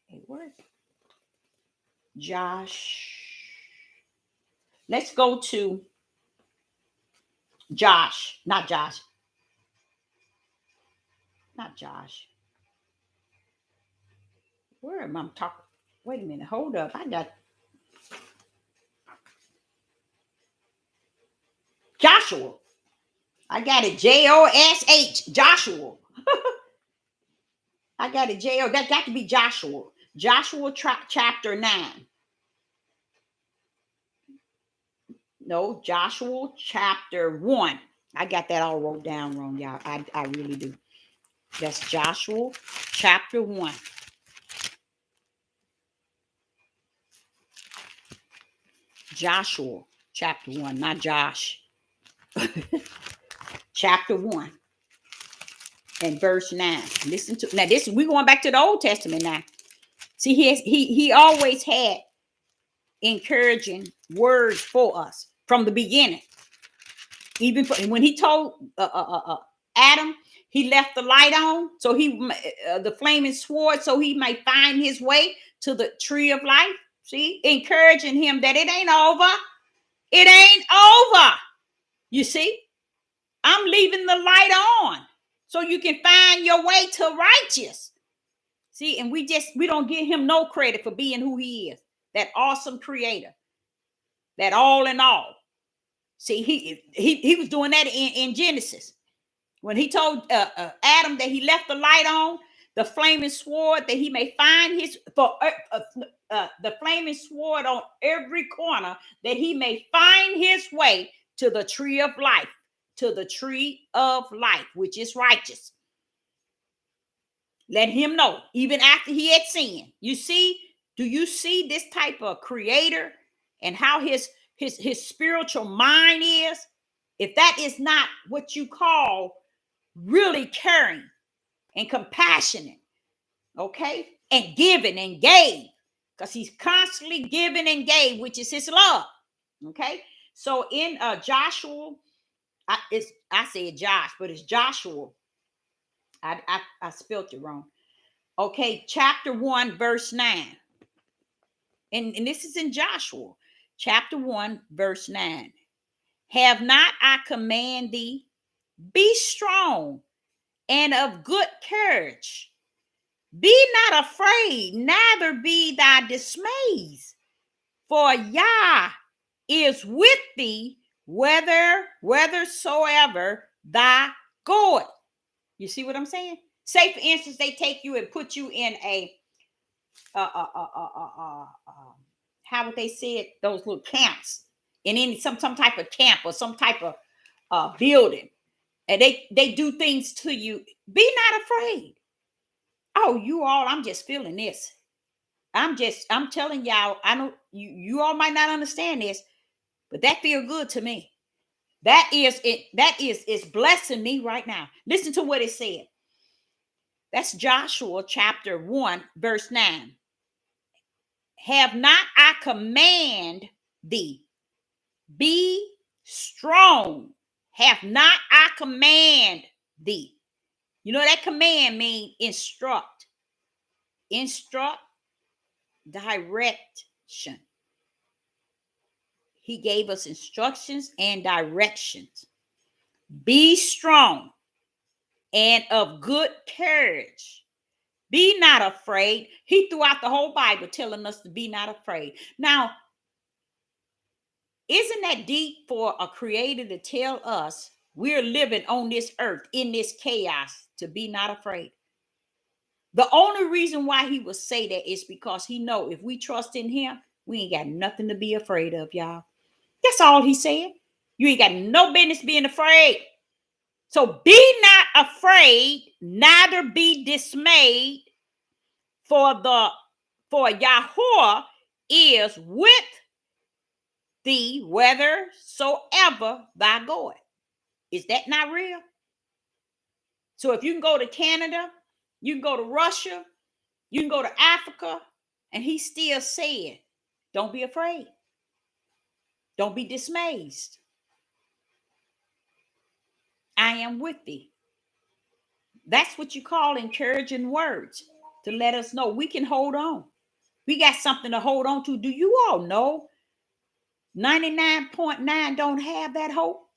Hey, where is it? Josh. Let's go to Josh. Not Josh. Not Josh. Where am I talking? Wait a minute. Hold up. I got Joshua. I got it. Josh. Joshua. I got it. That got to be Joshua. Joshua chapter 9. No, Joshua chapter 1. I got that all wrote down wrong, y'all. I really do. That's Joshua chapter 1. Joshua chapter 1, not Josh. Chapter 1 and verse 9. Listen to now. This we're going back to the Old Testament now. See, he always had encouraging words for us from the beginning. Even when he told Adam, he left the light on, so the flaming sword, so he may find his way to the tree of life. See, encouraging him that it ain't over. It ain't over. You see, I'm leaving the light on so you can find your way to righteous. See, and we don't give him no credit for being who he is, that awesome creator, that all in all. See, he was doing that in Genesis when he told Adam that he left the light on, the flaming sword, that he may find the flaming sword on every corner, that he may find his way to the tree of life, which is righteous. Let him know, even after he had sinned. You see, do you see this type of creator and how his spiritual mind is? If that is not what you call really caring and compassionate, okay, and giving and gave, because he's constantly giving and gave, which is his love. Okay, so in Joshua, I said Josh, but it's Joshua. I spelled it wrong. Okay, chapter 1, verse 9. And this is in Joshua, chapter 1, verse 9. Have not I command thee, be strong and of good courage. Be not afraid, neither be thy dismayed. For Yah is with thee, whithersoever thy goeth. You see what I'm saying? Say, for instance, they take you and put you in a how would they say it? Those little camps, in any some type of camp or some type of building, and they do things to you. Be not afraid. Oh, you all, I'm just feeling this. I'm telling y'all, I know you all might not understand this, but that feel good to me. That is it, that is blessing me right now. Listen to what it said. That's Joshua chapter 1, verse 9. Have not I command thee, be strong. Have not I command thee. You know that command means instruct, instruct, direction. He gave us instructions and directions. Be strong and of good courage. Be not afraid. He threw out the whole Bible telling us to be not afraid. Now, isn't that deep for a creator to tell us we're living on this earth in this chaos to be not afraid? The only reason why he would say that is because he know if we trust in him, we ain't got nothing to be afraid of, y'all. That's all he said. You ain't got no business being afraid. So be not afraid, neither be dismayed, for Yahweh is with thee whithersoever thou goest. Is that not real? So if you can go to Canada, you can go to Russia, you can go to Africa, and he still said, don't be afraid. Don't be dismayed. I am with thee. That's what you call encouraging words to let us know we can hold on. We got something to hold on to. Do you all know 99.9 don't have that hope?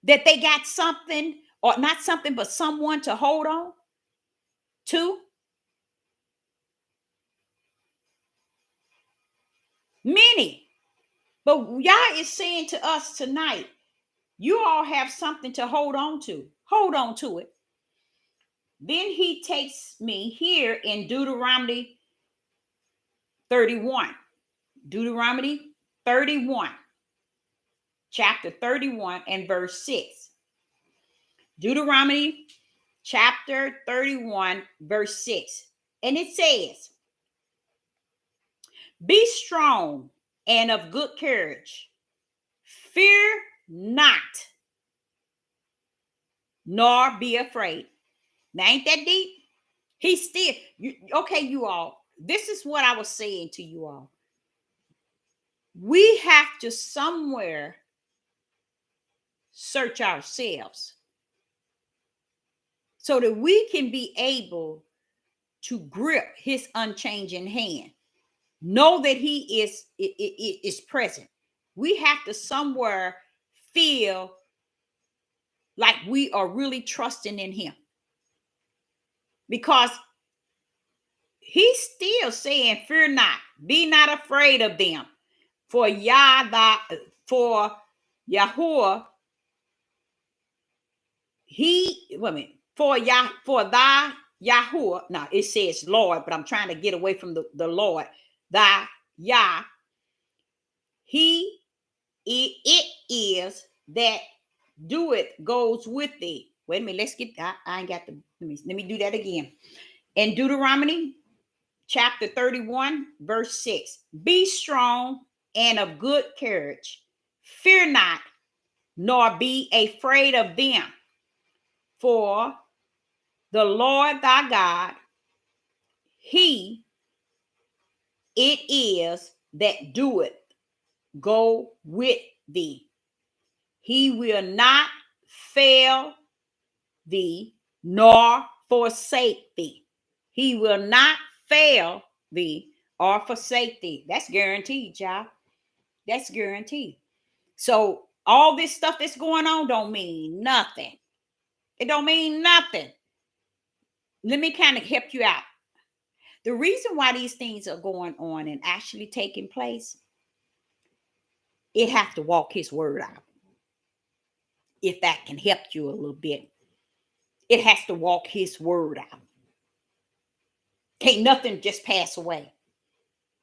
That they got something, or not something, but someone to hold on to? Many. But Yah is saying to us tonight, you all have something to hold on to. Hold on to it. Then he takes me here in Deuteronomy 31. Deuteronomy 31. Chapter 31 and verse 6. Deuteronomy chapter 31, verse 6. And it says, be strong and of good courage. Fear not, nor be afraid. Now, ain't that deep? He's still, okay, you all. This is what I was saying to you all. We have to somewhere search ourselves so that we can be able to grip his unchanging hand. Know that he is present. We have to somewhere feel like we are really trusting in him, because he's still saying, fear not, be not afraid of them, for for Yahweh, for thy Yahweh. Now it says Lord, but I'm trying to get away from the Lord. Thy Yah, it is that do it goes with thee. Wait a minute, let's get, I ain't got the, let me do that again. In Deuteronomy chapter 31, verse 6. Be strong and of good courage. Fear not, nor be afraid of them. For the Lord thy God, he it is that doeth go with thee. He will not fail thee, nor forsake thee. He will not fail thee or forsake thee. That's guaranteed, y'all. That's guaranteed. So all this stuff that's going on don't mean nothing. It don't mean nothing. Let me kind of help you out. The reason why these things are going on and actually taking place, it have to walk his word out. if that can help you a little bit. It has to walk his word out. Can't nothing just pass away.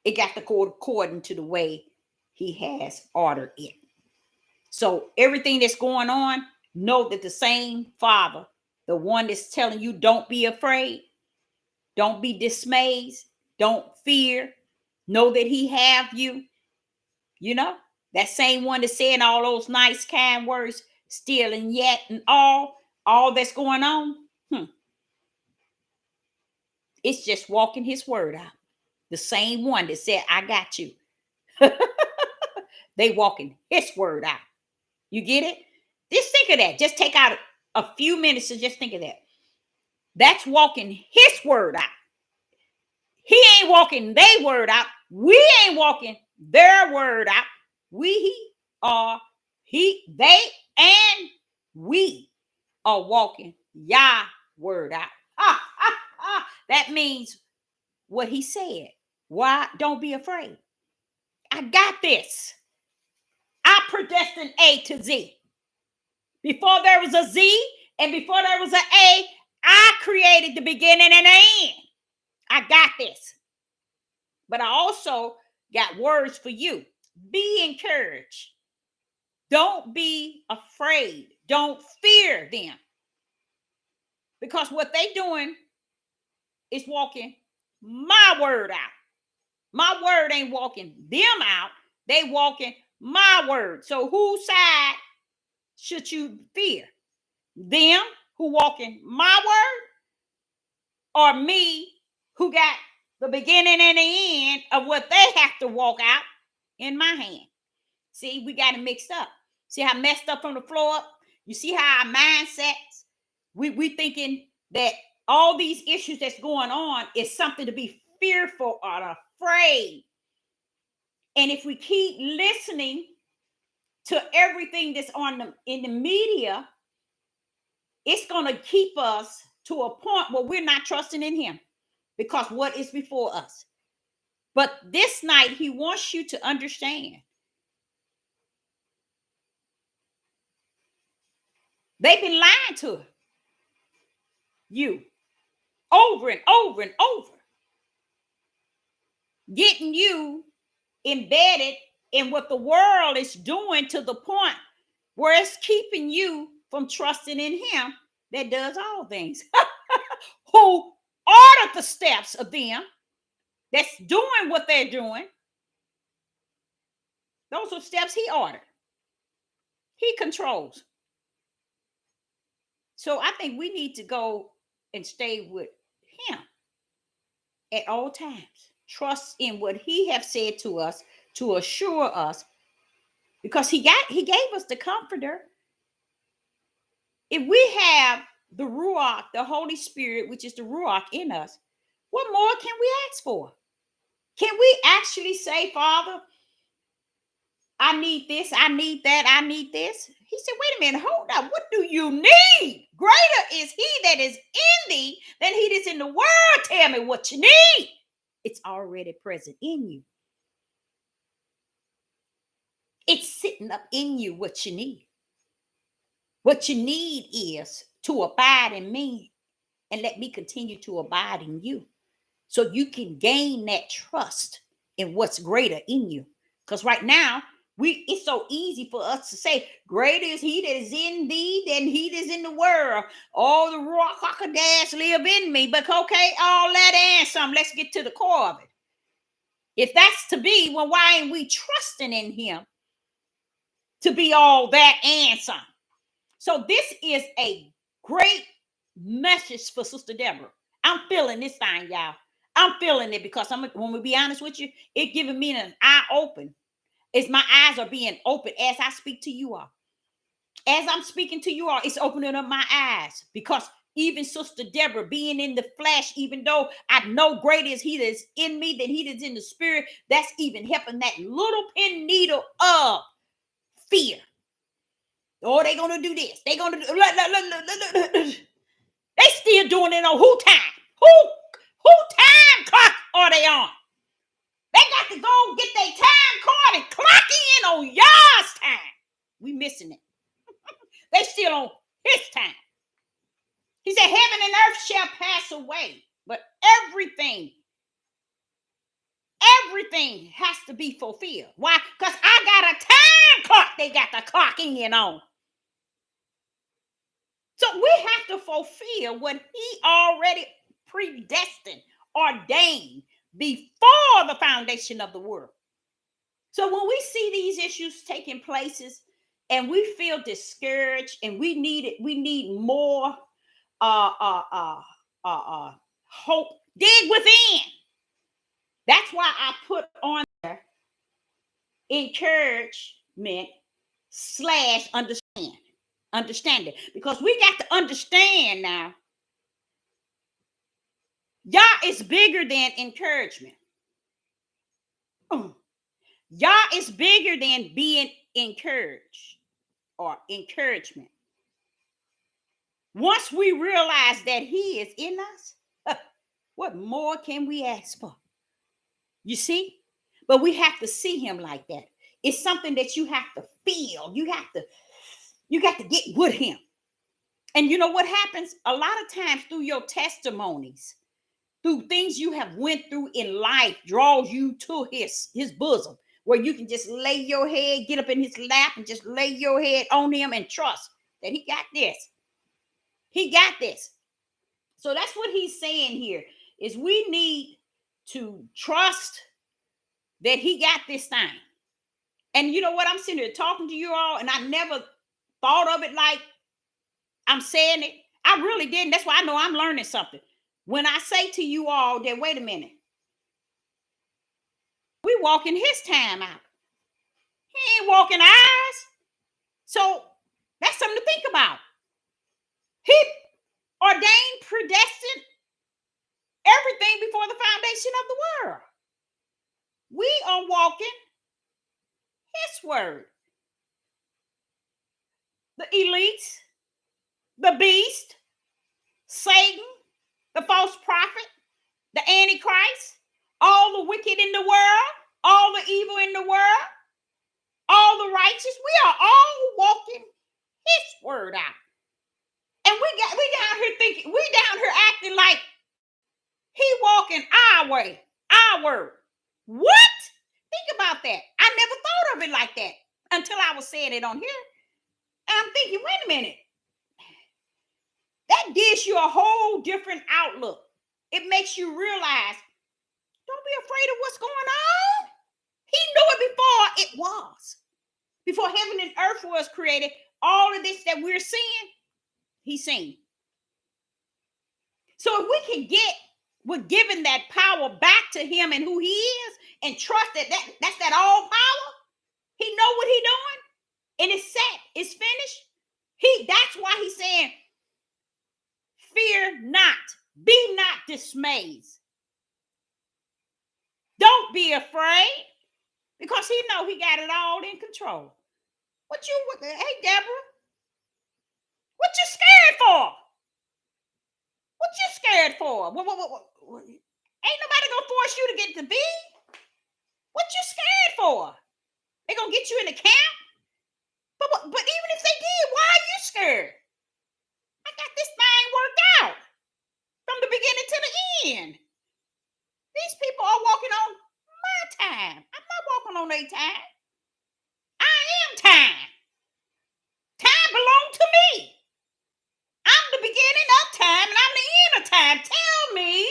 It got to go according to the way he has ordered it. So everything that's going on, know that the same Father, the one that's telling you don't be afraid, don't be dismayed, don't fear, know that he have you, you know, that same one that's saying all those nice kind words, still and yet and all that's going on, it's just walking his word out. The same one that said, I got you. They walking his word out. You get it? Just think of that. Just take out a few minutes to just think of that. That's walking his word out. He ain't walking their word out. We ain't walking their word out. They, and we are walking Yah word out. That means what he said. Why? Don't be afraid. I got this. I predestined A to Z. Before there was a Z and before there was an A, I created the beginning and the end. I got this. But I also got words for you. Be encouraged. Don't be afraid. Don't fear them. Because what they doing is walking my word out. My word ain't walking them out. They walking my word. So whose side should you fear? Them who walking my word, or me who got the beginning and the end of what they have to walk out in my hand? See, we got it mixed up. See how messed up from the floor up? You see how our mindsets, we thinking that all these issues that's going on is something to be fearful or afraid. And if we keep listening to everything that's in the media, it's going to keep us to a point where we're not trusting in him because what is before us. But this night, he wants you to understand. They've been lying to you over and over and over, getting you embedded in what the world is doing to the point where it's keeping you from trusting in him that does all things, who ordered the steps of them that's doing what they're doing. Those are steps he ordered. He controls. So I think we need to go and stay with him at all times. Trust in what he have said to us to assure us, because he gave us the comforter. If we have the Ruach, the Holy Spirit, which is the Ruach in us, what more can we ask for? Can we actually say, Father, I need this, I need that, I need this? He said, wait a minute, hold up. What do you need? Greater is he that is in thee than he that's in the world. Tell me what you need. It's already present in you. It's sitting up in you what you need. What you need is to abide in me and let me continue to abide in you, so you can gain that trust in what's greater in you. Because right now, it's so easy for us to say, greater is he that is in thee than he that is in the world. All the Ruach HaKodesh live in me. But okay, all that and some. Let's get to the core of it. If that's to be, well, why ain't we trusting in him to be all that and some? So this is a great message for Sister Deborah. I'm feeling this thing, y'all. I'm feeling it because when we be honest with you, it giving me an eye open. It's my eyes are being open as I speak to you all. As I'm speaking to you all, it's opening up my eyes, because even Sister Deborah being in the flesh, even though I know greater is he that's in me than he that's in the spirit, that's even helping that little pin needle of fear. Oh, they gonna do this. They gonna do. They still doing it on who time? Who time clock are they on? They got to go get their time card and clock in on y'all's time. We missing it. They away, but everything has to be fulfilled. Why? Because I got a time clock they got the clock in on. So we have to fulfill what he already predestined, ordained before the foundation of the world. So when we see these issues taking places and we feel discouraged and we need more hope, dig within. That's why I put on there encouragement / understanding, because we got to understand now, Yah is bigger than encouragement. Yah is bigger than being encouraged or encouragement. Once we realize that he is in us, what more can we ask for? You see? But we have to see him like that. It's something that you have to feel. You got to get with him. And you know what happens? A lot of times through your testimonies, through things you have went through in life, draws you to his bosom, where you can just lay your head, get up in his lap and just lay your head on him and trust that he got this. He got this. So that's what he's saying here, is we need to trust that he got this thing. And you know what? I'm sitting here talking to you all, and I never thought of it like I'm saying it. I really didn't. That's why I know I'm learning something. When I say to you all that, wait a minute, we walking his time out. He ain't walking ours. So that's something to think about. He ordained, predestined everything before the foundation of the world. We are walking his word. The elites, the beast, Satan, the false prophet, the Antichrist, all the wicked in the world, all the evil in the world, all the righteous, we are all walking his word out. And we down here thinking, we down here acting like he walking our way, our word. What? Think about that. I never thought of it like that until I was saying it on here. And I'm thinking, wait a minute. That gives you a whole different outlook. It makes you realize, don't be afraid of what's going on. He knew it before it was. Before heaven and earth was created, all of this that we're seeing, he's seen. So if we can with giving that power back to him and who he is, and trust that's that all power, he know what he's doing, and it's set, it's finished. That's why he's saying, fear not, be not dismayed. Don't be afraid, because he know he got it all in control. Hey Deborah, what you scared for? What you scared for? What? Ain't nobody gonna force you to get to be. What you scared for? They gonna get you in the camp? But even if they did, why are you scared? I got this thing worked out from the beginning to the end. These people are walking on my time. I'm not walking on their time. I am time. Time belongs to me. I'm the beginning of time and I'm the end of time. Tell me,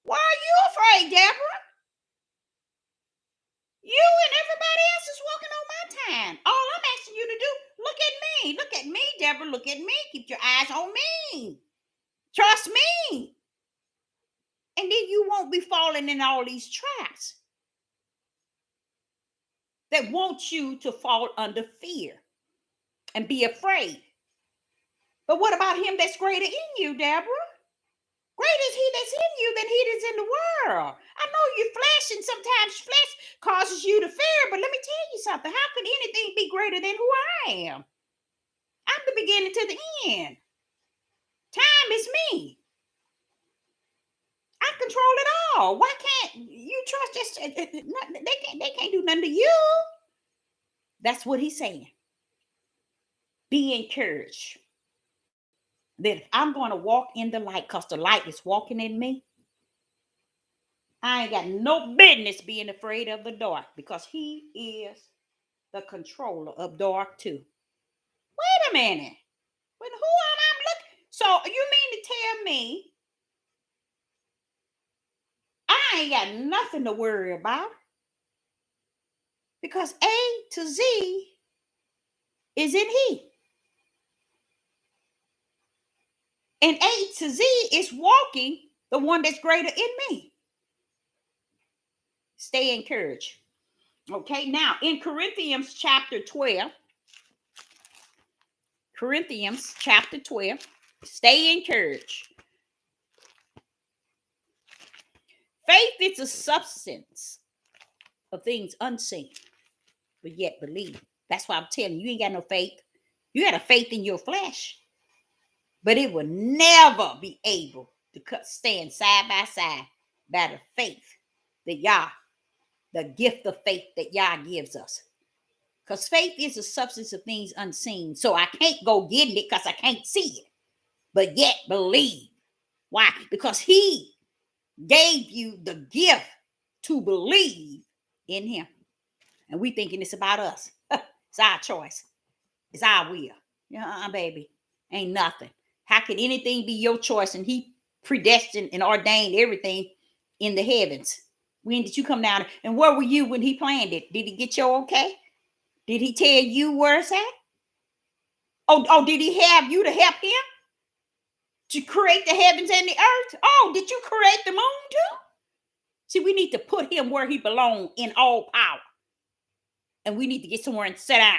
why are you afraid, Deborah? You and everybody else is walking on my time. All I'm asking you to do, look at me. Look at me, Deborah. Look at me. Keep your eyes on me. Trust me. And then you won't be falling in all these traps that want you to fall under fear and be afraid. But what about him that's greater in you, Deborah? Greater is he that's in you than he that's in the world. I know you're flesh, and sometimes flesh causes you to fear, but let me tell you something. How could anything be greater than who I am? I'm the beginning to the end. Time is me. I control it all. Why can't you trust just they can't do nothing to you? That's what he's saying. Be encouraged. that if I'm going to walk in the light because the light is walking in me, I ain't got no business being afraid of the dark because he is the controller of dark too. Wait a minute. But who am I looking? So you mean to tell me I ain't got nothing to worry about? Because A to Z is in he. And A to Z is walking the one that's greater in me. Stay encouraged. Okay, now in Corinthians chapter 12, stay encouraged. Faith is a substance of things unseen, but yet believe. That's why I'm telling you, you ain't got no faith. You got a faith in your flesh, but it will never be able to stand side by side by the faith that Yah, the gift of faith that Yah gives us. Because faith is a substance of things unseen. So I can't go getting it because I can't see it, but yet believe. Why? Because he gave you the gift to believe in him. And we thinking it's about us. It's our choice. It's our will. Yeah, baby. Ain't nothing. How can anything be your choice? And he predestined and ordained everything in the heavens. When did you come down? And where were you when he planned it? Did he get your okay? Did he tell you where it's at? Oh, did he have you to help him to create the heavens and the earth? Oh, did you create the moon too? See, we need to put him where he belongs in all power. And we need to get somewhere and sit down.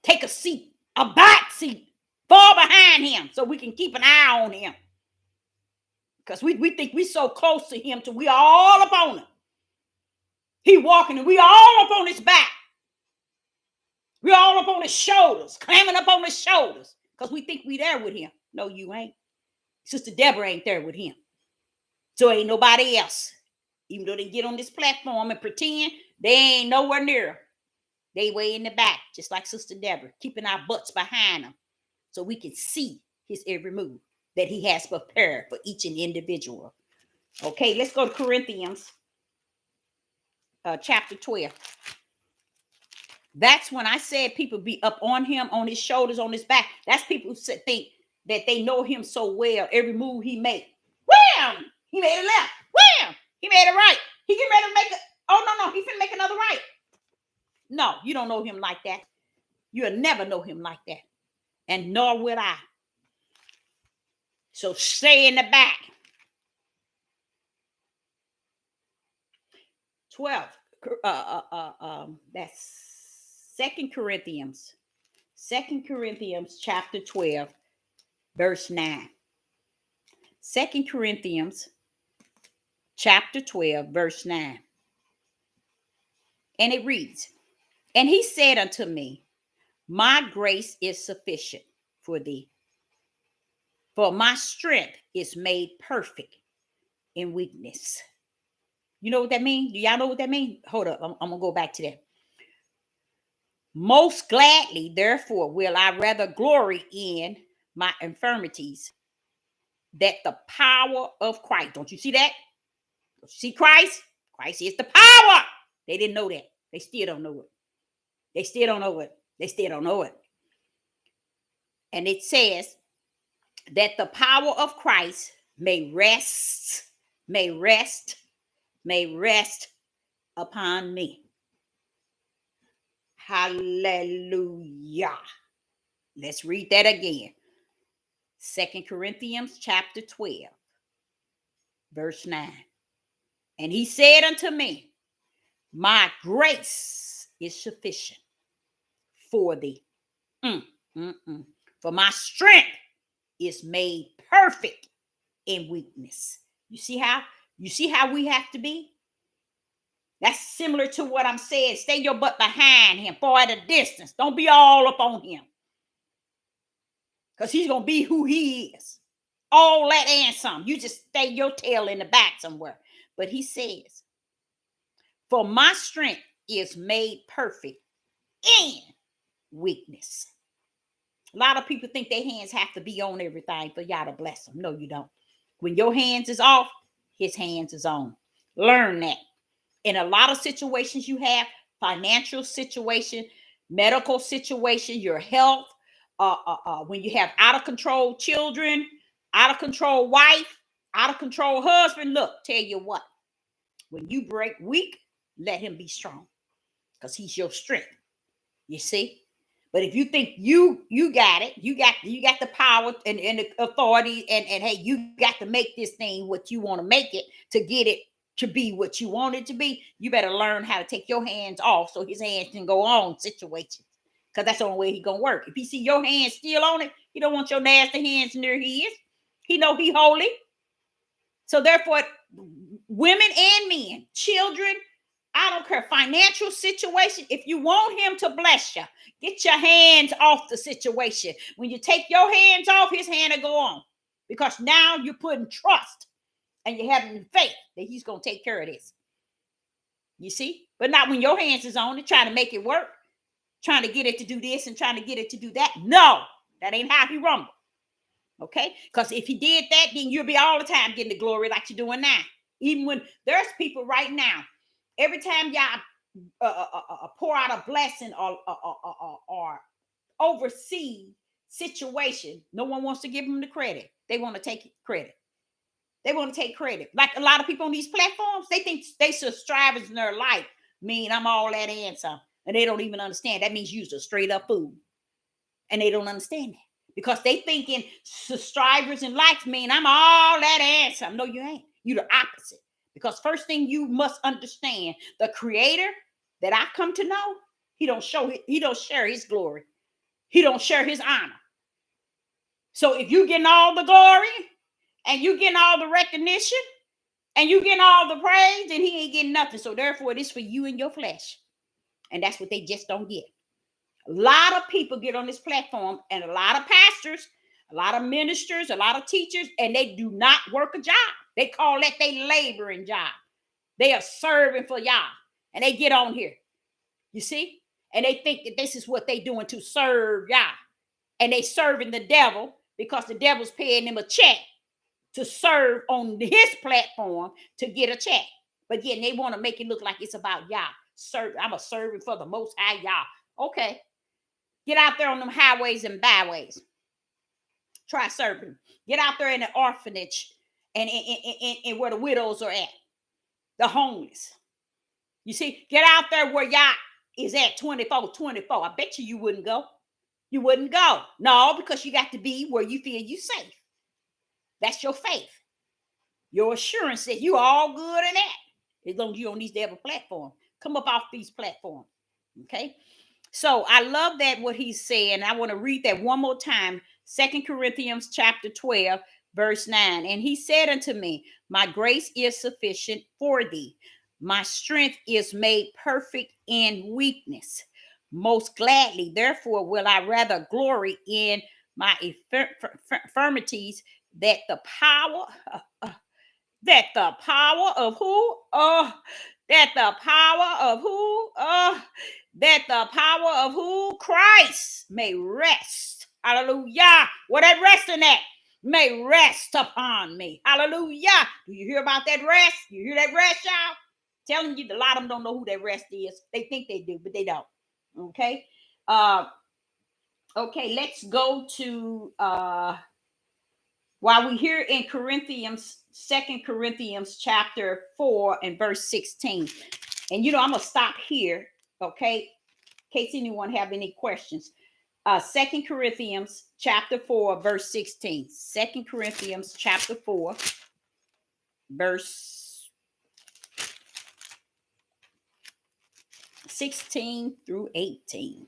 Take a seat, a back seat, fall behind him so we can keep an eye on him. Because we think we so close to him till we all up on him. He walking and we all up on his back. We all up on his shoulders, clamming up on his shoulders. Because we think we there with him. No, you ain't. Sister Deborah ain't there with him. So ain't nobody else. Even though they get on this platform and pretend, they ain't nowhere near her. They way in the back, just like Sister Deborah, keeping our butts behind them so we can see his every move that he has prepared for each and individual. Okay, let's go to Corinthians chapter 12. That's when I said people be up on him, on his shoulders, on his back. That's people who think that they know him so well, every move he make. Wham! He made a left. Wham! He made a right. He get ready to make a, oh, no, he finna make another right. No, you don't know him like that. You'll never know him like that. And nor will I. So stay in the back. 12. That's 2 Corinthians. 2 Corinthians chapter 12, verse 9. 2 Corinthians chapter 12, verse 9. And it reads, and he said unto me, my grace is sufficient for thee, for my strength is made perfect in weakness. You know what that means? Do y'all know what that means? Hold up. I'm going to go back to that. Most gladly, therefore, will I rather glory in my infirmities, that the power of Christ. Don't you see that? Don't you see Christ? Christ is the power. They didn't know that. They still don't know it. They still don't know it. They still don't know it. And it says that the power of Christ may rest upon me. Hallelujah. Let's read that again. 2 Corinthians chapter 12, verse 9. And he said unto me, my grace is sufficient for thee. For my strength is made perfect in weakness. You see how we have to be? That's similar to what I'm saying. Stay your butt behind him, for at a distance. Don't be all up on him. Because he's going to be who he is. All that and some. You just stay your tail in the back somewhere. But he says, for my strength is made perfect in weakness. A lot of people think their hands have to be on everything for y'all to bless them. No, you don't. When your hands is off, his hands is on. Learn that. In a lot of situations you have, financial situation, medical situation, your health, when you have out of control children, out of control wife, out of control husband, look, tell you what, when you break weak, let him be strong because he's your strength. You see? But if you think you got it, you got the power and the authority, and hey, you got to make this thing what you want to make it to get it to be what you want it to be, you better learn how to take your hands off so his hands can go on situations. Because that's the only way he's gonna work. If he see your hands still on it, he don't want your nasty hands near his. He know he holy. So therefore, women and men, children, I don't care, financial situation, if you want him to bless you, get your hands off the situation. When you take your hands off, his hand will go on. Because now you're putting trust and you're having faith that he's going to take care of this. You see? But not when your hands is on it, trying to make it work, trying to get it to do this and trying to get it to do that. No, that ain't how he rumble. Okay? Because if he did that, then you'll be all the time getting the glory like you're doing now. Even when there's people right now, every time y'all pour out a blessing or oversee situation, no one wants to give them the credit. They want to take credit. They want to take credit. Like a lot of people on these platforms, they think they subscribers in their life mean I'm all that and some. And they don't even understand. That means you're a straight up fool. And they don't understand that. Because they thinking subscribers and likes mean I'm all that and some. No, you ain't. You're the opposite. Because first thing you must understand, the creator that I come to know, he don't share his glory. He don't share his honor. So if you getting all the glory and you getting all the recognition and you getting all the praise, then he ain't getting nothing. So therefore it is for you and your flesh. And that's what they just don't get. A lot of people get on this platform and a lot of pastors, a lot of ministers, a lot of teachers, and they do not work a job. They call that they laboring job. They are serving for y'all. And they get on here. You see? And they think that this is what they doing to serve y'all. And they serving the devil because the devil's paying them a check to serve on his platform to get a check. But yet they want to make it look like it's about y'all. I'm a servant for the most high y'all. Okay. Get out there on them highways and byways. Try serving. Get out there in the orphanage and where the widows are at. The homeless. You see, get out there where y'all is at 24/24. I bet you wouldn't go. You wouldn't go. No, because you got to be where you feel you safe. That's your faith. Your assurance that you all good in that. As long as you on these devil platform. Come up off these platforms. Okay. So I love that what he's saying. I want to read that one more time. 2 Corinthians chapter 12, verse 9. And he said unto me, my grace is sufficient for thee. My strength is made perfect in weakness. Most gladly, therefore, will I rather glory in my infirmities, that the power of who? That the power of who? Christ may rest. Hallelujah. What that resting at? May rest upon me. Hallelujah. Do you hear about that rest? You hear that rest, y'all? Telling you, a lot of them don't know who that rest is. They think they do, but they don't. Okay. Okay, let's go to while we're here in Corinthians, 2 Corinthians chapter 4 and verse 16. And I'm gonna stop here, okay, in case anyone have any questions. 2 Corinthians chapter 4, verse 16. 2 Corinthians chapter 4, verse 16 through 18.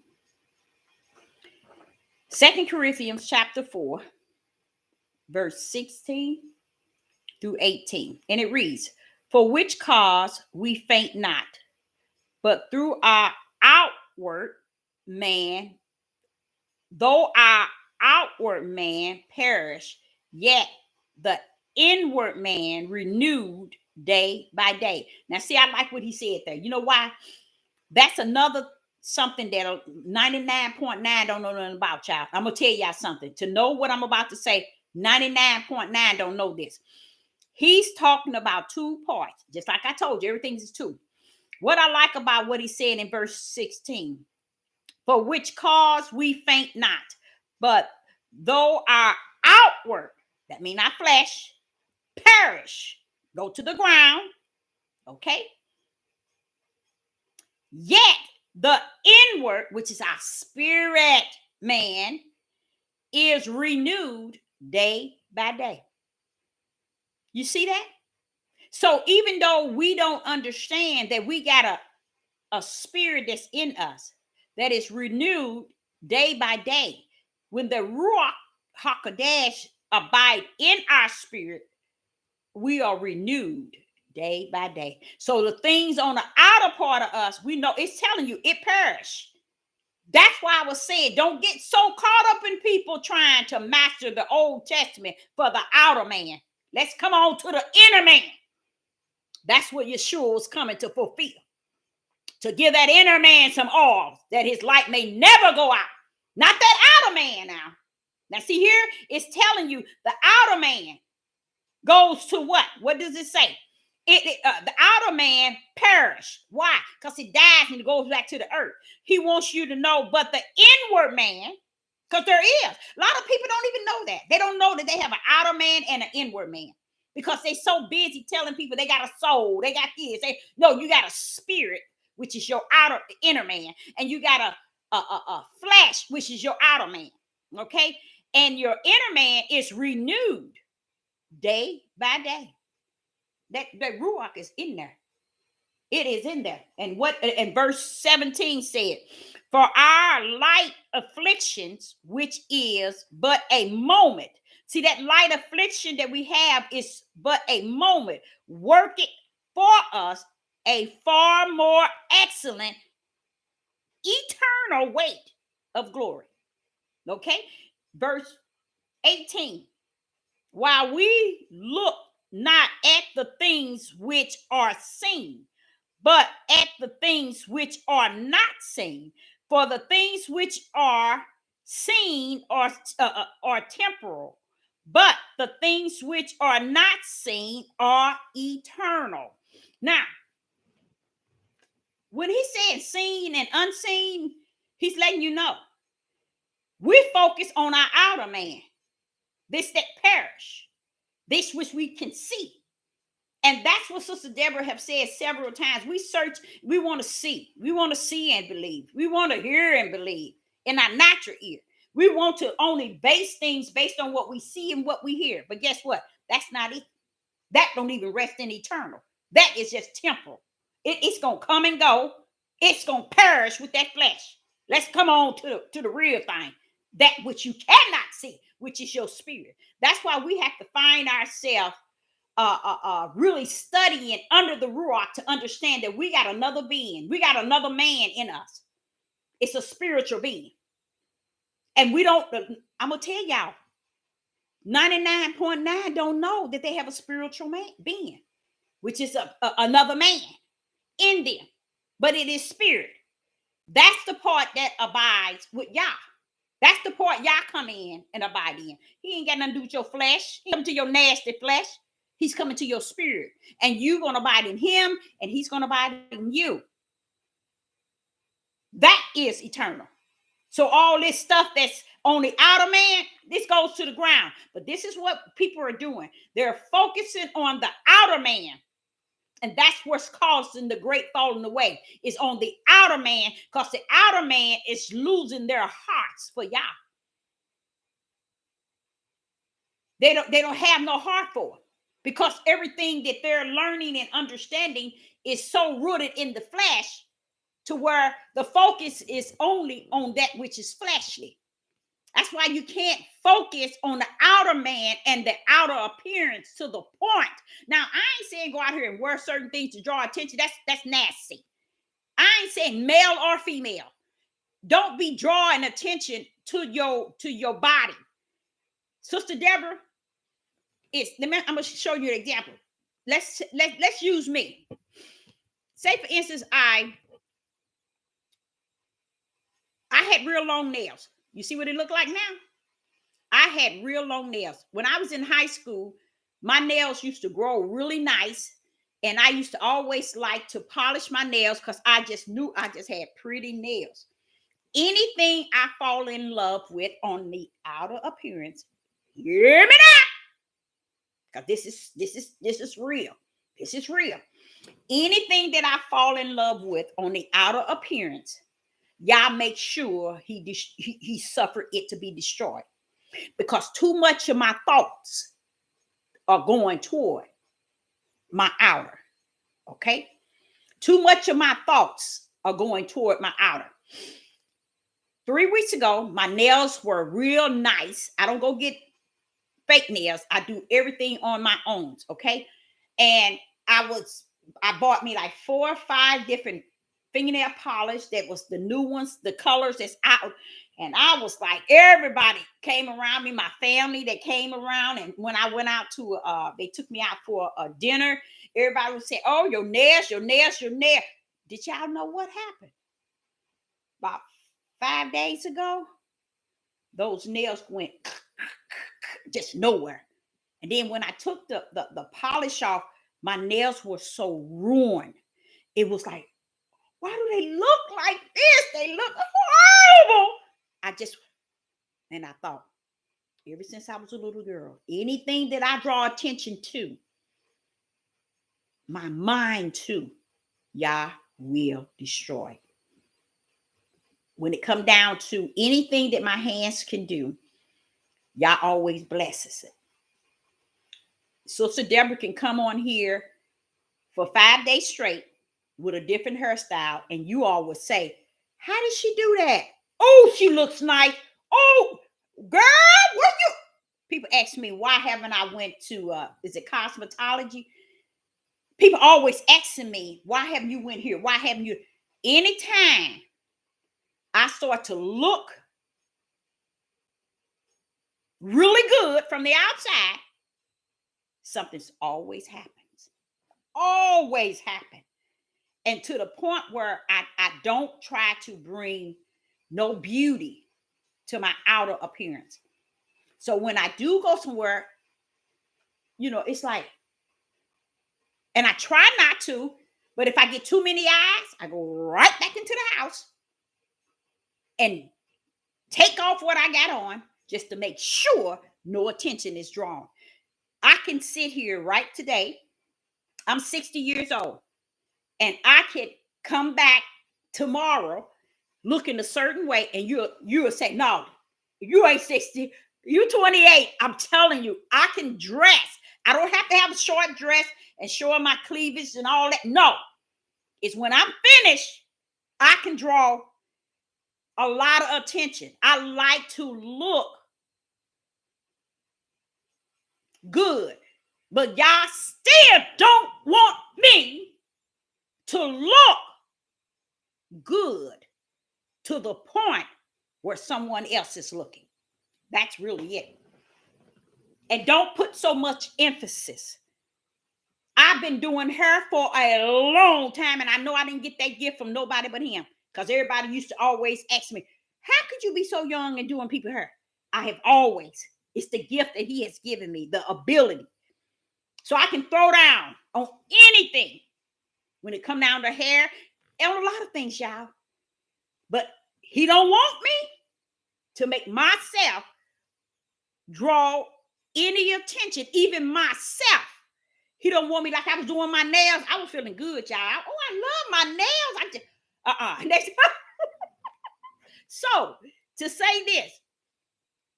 2 Corinthians chapter 4, verse 16 through 18. And it reads, for which cause we faint not, but through our outward man, though our outward man perish, yet the inward man renewed day by day. Now, see, I like what he said there. You know why? That's another something that 99.9 don't know nothing about, y'all. I'm gonna tell y'all something. To know what I'm about to say, 99.9 don't know this. He's talking about two parts, just like I told you, everything is two. What I like about what he said in verse 16, for which cause we faint not, but though our outward, that means our flesh, perish, go to the ground, okay? Yet the inward, which is our spirit man, is renewed day by day. You see that? So even though we don't understand that we got a spirit that's in us that is renewed day by day, when the Ruach HaKodesh abide in our spirit, we are renewed day by day. So the things on the outer part of us, we know it's telling you it perish. That's why I was saying, don't get so caught up in people trying to master the Old Testament for the outer man. Let's come on to the inner man. That's what Yeshua was coming to fulfill. To give that inner man some oil, that his light may never go out. Not that outer man now. Now see here, it's telling you the outer man goes to what? What does it say? The outer man perish. Why? Because he dies and he goes back to the earth. He wants you to know, but the inward man, because there is. A lot of people don't even know that. They don't know that they have an outer man and an inward man. Because they're so busy telling people they got a soul, they got this. No, you got a spirit, which is your inner man, and you got a flesh, which is your outer man. Okay, and your inner man is renewed day by day. That ruach is in there. It is in there. And what? And verse 17 said, "For our light afflictions, which is but a moment." See, that light affliction that we have is but a moment, working for us a far more excellent, eternal weight of glory. Okay? Verse 18. While we look not at the things which are seen, but at the things which are not seen. For the things which are seen are temporal, but the things which are not seen are eternal. Now, when he said seen and unseen, he's letting you know we focus on our outer man, this that perish, this which we can see. And that's what Sister Deborah have said several times. We search, we want to see. We want to see and believe. We want to hear and believe in our natural ear. We want to only base things based on what we see and what we hear. But guess what? That's not it. That don't even rest in eternal. That is just temporal. It's going to come and go. It's going to perish with that flesh. Let's come on to the real thing. That which you cannot see, which is your spirit. That's why we have to find ourselves really studying under the Ruach to understand that we got another being. We got another man in us. It's a spiritual being. And we don't, I'm going to tell y'all, 99.9 don't know that they have a spiritual being, which is another man in them. But it is spirit. That's the part that abides with Yah. That's the part Yah come in and abide in. He ain't got nothing to do with your flesh. He come to your nasty flesh. He's coming to your spirit. And you're going to abide in him, and he's going to abide in you. That is eternal. So all this stuff that's on the outer man, this goes to the ground. But this is what people are doing. They're focusing on the outer man. And that's what's causing the great falling away, is on the outer man, because the outer man is losing their hearts for Yah. They don't have no heart for it, because everything that they're learning and understanding is so rooted in the flesh, to where the focus is only on that which is fleshly. That's why you can't focus on the outer man and the outer appearance to the point. Now, I ain't saying go out here and wear certain things to draw attention. That's nasty. I ain't saying male or female. Don't be drawing attention to your body. Sister Deborah, I'm gonna show you an example. Let's use me. Say for instance, I I had real long nails. You see what it looked like now? I had real long nails. When I was in high school, my nails used to grow really nice. And I used to always like to polish my nails because I just knew I just had pretty nails. Anything I fall in love with on the outer appearance, hear me now. Because this is real. This is real. Anything that I fall in love with on the outer appearance, y'all make sure he suffered it to be destroyed. Because too much of my thoughts are going toward my outer. Okay? Too much of my thoughts are going toward my outer. 3 weeks ago, my nails were real nice. I don't go get fake nails. I do everything on my own. Okay? And I bought me like 4 or 5 different fingernail polish that was the new ones, the colors that's out. And I was like, everybody came around me, my family that came around. And when I went out to, they took me out for a dinner. Everybody would say, oh, your nails, your nails, your nails. Did y'all know what happened? About 5 days ago, those nails went just nowhere. And then when I took the polish off, my nails were so ruined. It was like, why do they look like this? They look horrible. And I thought, ever since I was a little girl, anything that I draw attention to, my mind too, Yah will destroy. When it come down to anything that my hands can do, Yah always blesses it. Sister Deborah can come on here for 5 days straight with a different hairstyle, and you all would say, how did she do that? Oh, she looks nice. Oh, girl, where you? People ask me, why haven't I went to, is it cosmetology? People always asking me, why haven't you went here? Why haven't you? Anytime I start to look really good from the outside, something's always happens. Always happen. And to the point where I don't try to bring no beauty to my outer appearance. So when I do go somewhere, it's like, and I try not to, but if I get too many eyes, I go right back into the house and take off what I got on just to make sure no attention is drawn. I can sit here right today. I'm 60 years old, and I could come back tomorrow looking a certain way, and you'll say, no, you ain't 60, you're 28. I'm telling you, I can dress. I don't have to have a short dress and showing my cleavage and all that. No, it's when I'm finished, I can draw a lot of attention. I like to look good, but y'all still don't want me to look good to the point where someone else is looking. That's really it. And don't put so much emphasis. I've been doing hair for a long time, and I know I didn't get that gift from nobody but him, because everybody used to always ask me, how could you be so young and doing people's hair? I have always. It's the gift that he has given me, the ability. So I can throw down on anything when it come down to hair and a lot of things, y'all. But he don't want me to make myself draw any attention, even myself. He don't want me like I was doing my nails. I was feeling good, y'all. Oh, I love my nails. I just, Next. So to say this,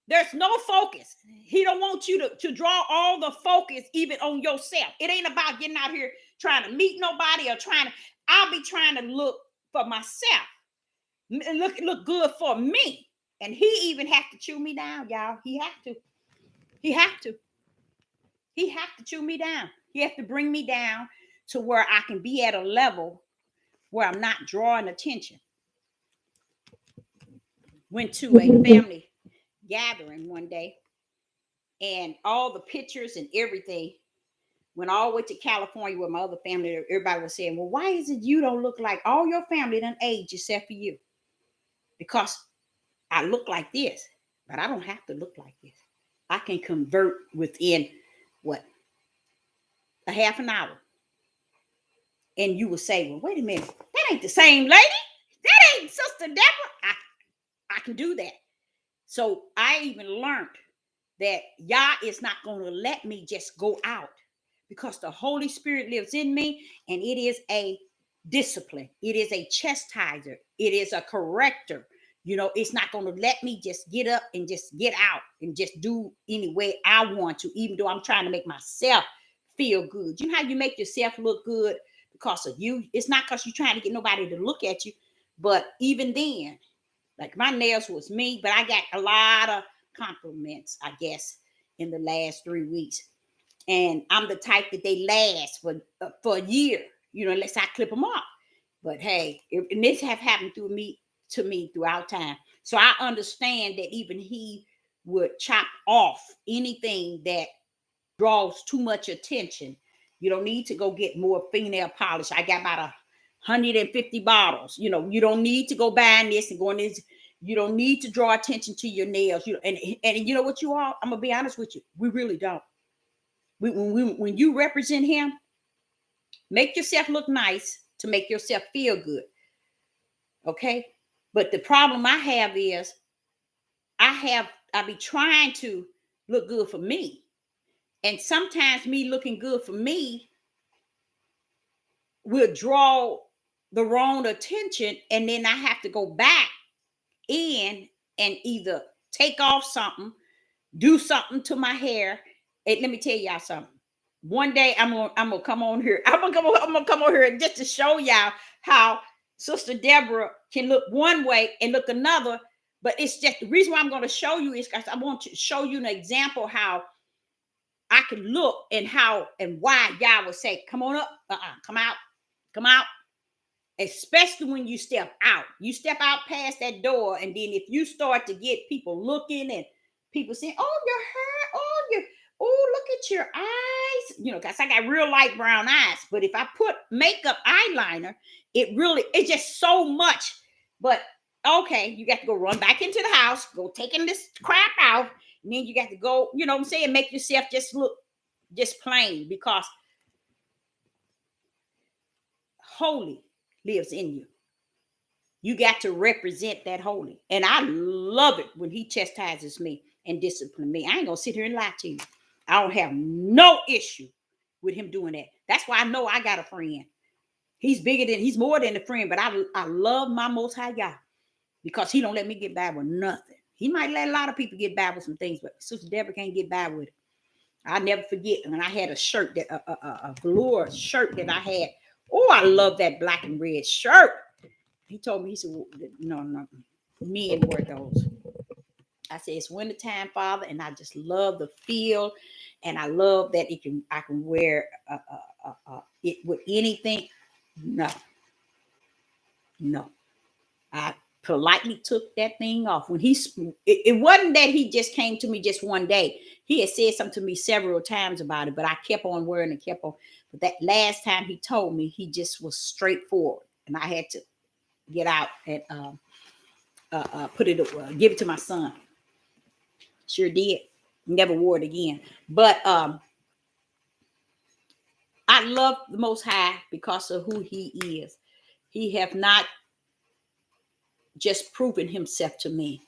there's no focus. He don't want you to draw all the focus even on yourself. It ain't about getting out here trying to meet nobody or I'll be trying to look for myself. Look good for me. And he even have to chew me down, y'all. He have to chew me down. He have to bring me down to where I can be at a level where I'm not drawing attention. Went to a family gathering one day, and all the pictures and everything, when all went to California with my other family, everybody was saying, well, why is it you don't look like all your family done age except for you? Because I look like this, but I don't have to look like this. I can convert within what, a half an hour. And you will say, well, wait a minute, that ain't the same lady. That ain't Sister Deborah. I can do that. So I even learned that Yah is not going to let me just go out, because the Holy Spirit lives in me, and it is a discipline. It is a chastiser. It is a corrector. It's not going to let me just get up and just get out and just do any way I want to, even though I'm trying to make myself feel good. You know how you make yourself look good because of you? It's not because you're trying to get nobody to look at you, but even then, like my nails was me, but I got a lot of compliments, I guess, in the last 3 weeks. And I'm the type that they last for a year, unless I clip them off. But hey, and this have happened to me throughout time. So I understand that even he would chop off anything that draws too much attention. You don't need to go get more fingernail polish. I got about 150 bottles. You don't need to go buying this and going this. You don't need to draw attention to your nails. And you know what, you all, I'm gonna be honest with you, we really don't. When you represent him, make yourself look nice to make yourself feel good. Okay. But the problem I have is I be trying to look good for me. And sometimes me looking good for me will draw the wrong attention. And then I have to go back in and either take off something, do something to my hair. And let me tell y'all something. One day I'm gonna come on here. I'm gonna come on here just to show y'all how Sister Deborah can look one way and look another. But it's just the reason why I'm going to show you is because I want to show you an example how I can look and how and why Yah would say, come on up, come out. Especially when you step out. You step out past that door, and then if you start to get people looking and people saying, oh, your hair, look at your eyes, because I got real light brown eyes. But if I put makeup eyeliner, it's just so much. But okay, you got to go run back into the house, go taking this crap out, and then you got to go, you know what I'm saying, make yourself just look just plain, because holy lives in you. You got to represent that holy. And I love it when he chastises me and disciplines me. I ain't going to sit here and lie to you. I don't have no issue with him doing that. That's why I know I got a friend. He's more than a friend, but I love my Most High Yah, because he don't let me get by with nothing. He might let a lot of people get by with some things, but Sister Deborah can't get by with it. I never forget when I had a shirt, that a velour shirt that I had. Oh, I love that black and red shirt. He told me, he said, no, men wear those. I said, it's wintertime, Father, and I just love the feel, and I love that I can wear it with anything. No. I politely took that thing off. When it wasn't that he just came to me just one day. He had said something to me several times about it, but I kept on wearing and kept on. But that last time he told me, he just was straightforward, and I had to get out and give it to my son. Sure did. Never wore it again. But I love the Most High because of who he is. He have not just proven himself to me.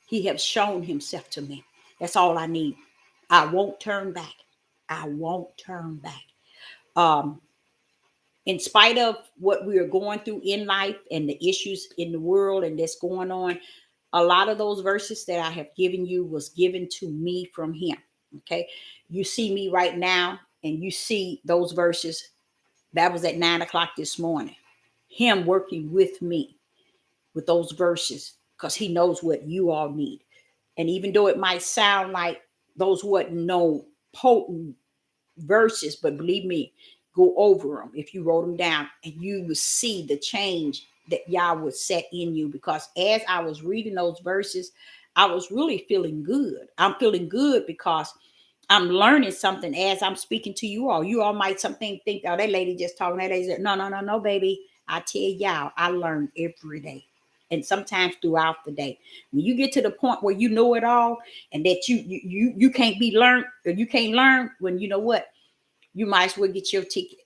He have shown himself to me. That's all I need. I won't turn back. In spite of what we are going through in life and the issues in the world and that's going on, a lot of those verses that I have given you was given to me from him. Okay. You see me right now, and you see those verses. That was at 9:00 this morning. Him working with me with those verses, because he knows what you all need. And even though it might sound like those wasn't no potent verses, but believe me, go over them if you wrote them down, and you will see the change that Yah would set in you. Because as I was reading those verses, I was really feeling good. I'm feeling good because I'm learning something as I'm speaking to you all. You all might think, oh, that lady just talking. That lady said, no, baby. I tell y'all, I learn every day. and sometimes throughout the day. When you get to the point where you know it all, and that you can't be learned, or you can't learn, when you know what, you might as well get your ticket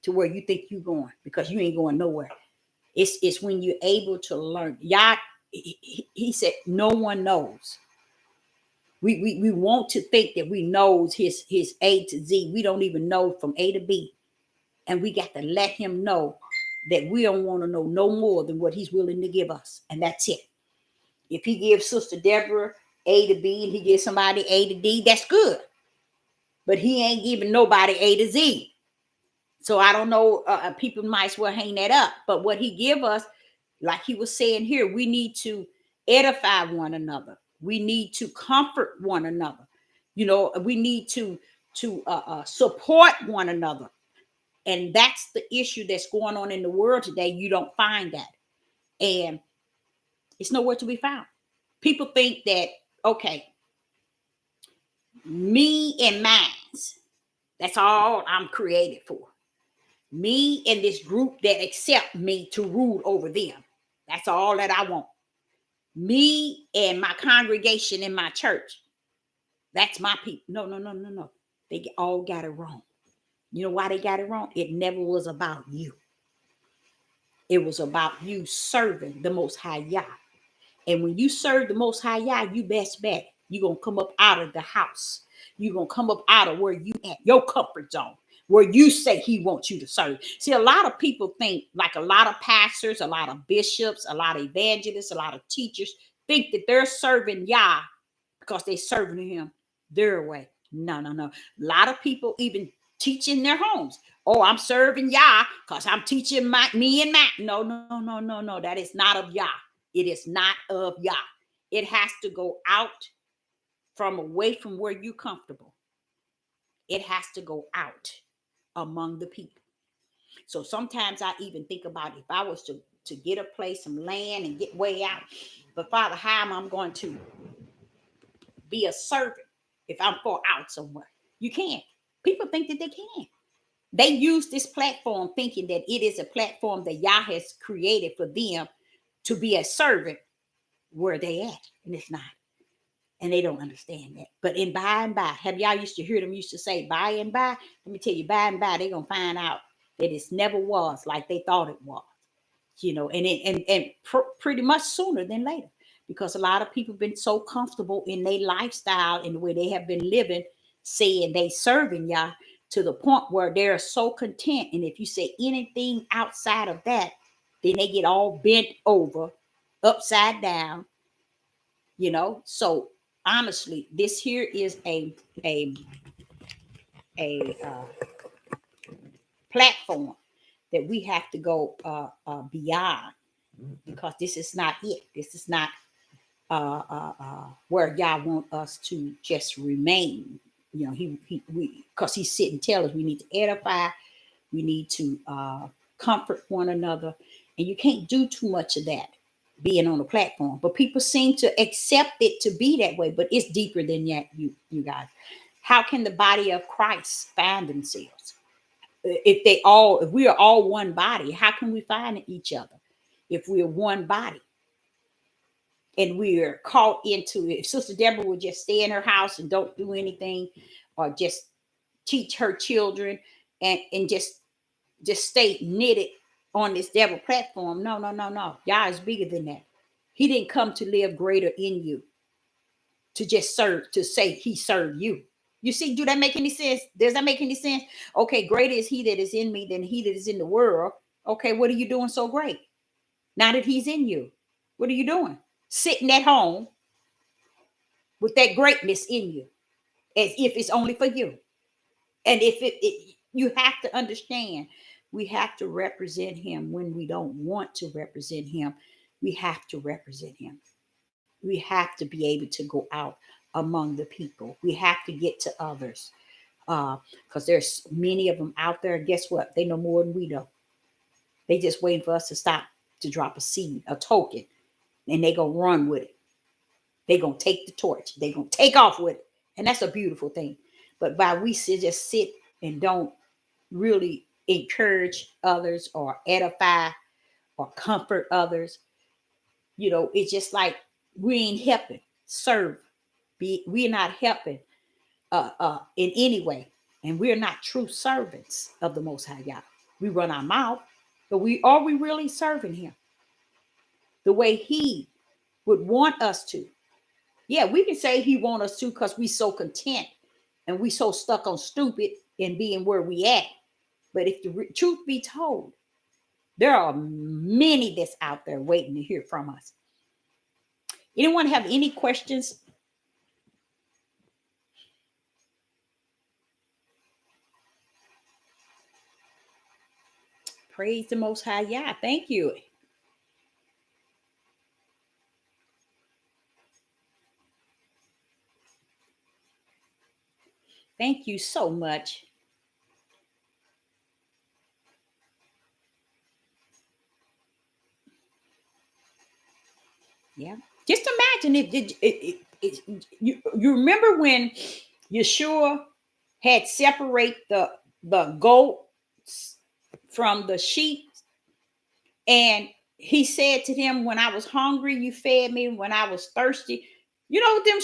to where you think you're going, because you ain't going nowhere. It's when you're able to learn. Yah, he said, no one knows. We want to think that we knows his A to Z. We don't even know from A to B. And we got to let him know that we don't want to know no more than what he's willing to give us. And that's it. If he gives Sister Deborah A to B and he gives somebody A to D, that's good. But he ain't giving nobody A to Z. So I don't know, people might as well hang that up. But what he give us, like he was saying here, we need to edify one another. We need to comfort one another. You know, we need to support one another. And that's the issue that's going on in the world today. You don't find that. And it's nowhere to be found. People think that, okay, me and mine, that's all I'm created for. Me and this group that accept me to rule over them. That's all that I want. Me and my congregation in my church. That's my people. No. They all got it wrong. You know why they got it wrong? It never was about you. It was about you serving the Most High Yah. And when you serve the Most High Yah, you best bet you're going to come up out of the house. You're going to come up out of where you at, your comfort zone, where you say he wants you to serve. See, a lot of people think, like a lot of pastors, a lot of bishops, a lot of evangelists, a lot of teachers think that they're serving Yah because they're serving him their way. No. A lot of people even teach in their homes. Oh, I'm serving Yah because I'm teaching me and Matt. No. That is not of Yah. It is not of Yah. It has to go out from away from where you're comfortable. It has to go out among the people. So sometimes I even think about, if I was to get a place, some land, and get way out. But Father, how am I going to be a servant if I'm far out somewhere? You can't. People think that they can. They use this platform thinking that it is a platform that Yah has created for them to be a servant where they at. And it's not. And they don't understand that. But in by and by, have y'all used to hear them used to say by and by? Let me tell you, by and by, they're going to find out that it's never was like they thought it was. You know, and pretty much sooner than later. Because a lot of people have been so comfortable in their lifestyle and the way they have been living, saying they serving Yah, to the point where they're so content. And if you say anything outside of that, then they get all bent over, upside down, you know. So honestly, this here is a platform that we have to go beyond, because this is not it. This is not where Yah want us to just remain. You know, we because he's sitting tell us we need to edify, we need to comfort one another, and you can't do too much of that being on the platform. But people seem to accept it to be that way, but it's deeper than that, you guys. How can the body of Christ find themselves? If we are all one body, how can we find each other if we're one body? And we're caught into it. If Sister Deborah would just stay in her house and don't do anything, or just teach her children and just stay knitted on this devil platform. No. Yah is bigger than that. He didn't come to live greater in you, to just serve, to say he served you. You see, do that make any sense? Does that make any sense? Okay, greater is he that is in me than he that is in the world. Okay, what are you doing so great? Now that he's in you, what are you doing? Sitting at home with that greatness in you, as if it's only for you. And if you have to understand, we have to represent him when we don't want to represent him. We have to represent him. We have to be able to go out among the people. We have to get to others, because there's many of them out there. Guess what? They know more than we know. They just waiting for us to stop to drop a seed, a token, and they gonna run with it. They gonna take the torch. They gonna take off with it, and that's a beautiful thing. But by we just sit and don't really encourage others or edify or comfort others, It's just like we ain't helping serve. We're not helping in any way. And we're not true servants of the Most High God. We run our mouth, but we really serving him the way he would want us to? Yeah, we can say he want us to because we so content and we so stuck on stupid and being where we at. But if the truth be told, there are many that's out there waiting to hear from us. Anyone have any questions? Praise the Most High. Yeah, thank you. Thank you so much. Yeah. Just imagine you remember when Yeshua had separate the goats from the sheep, and he said to them, when I was hungry you fed me, when I was thirsty. Them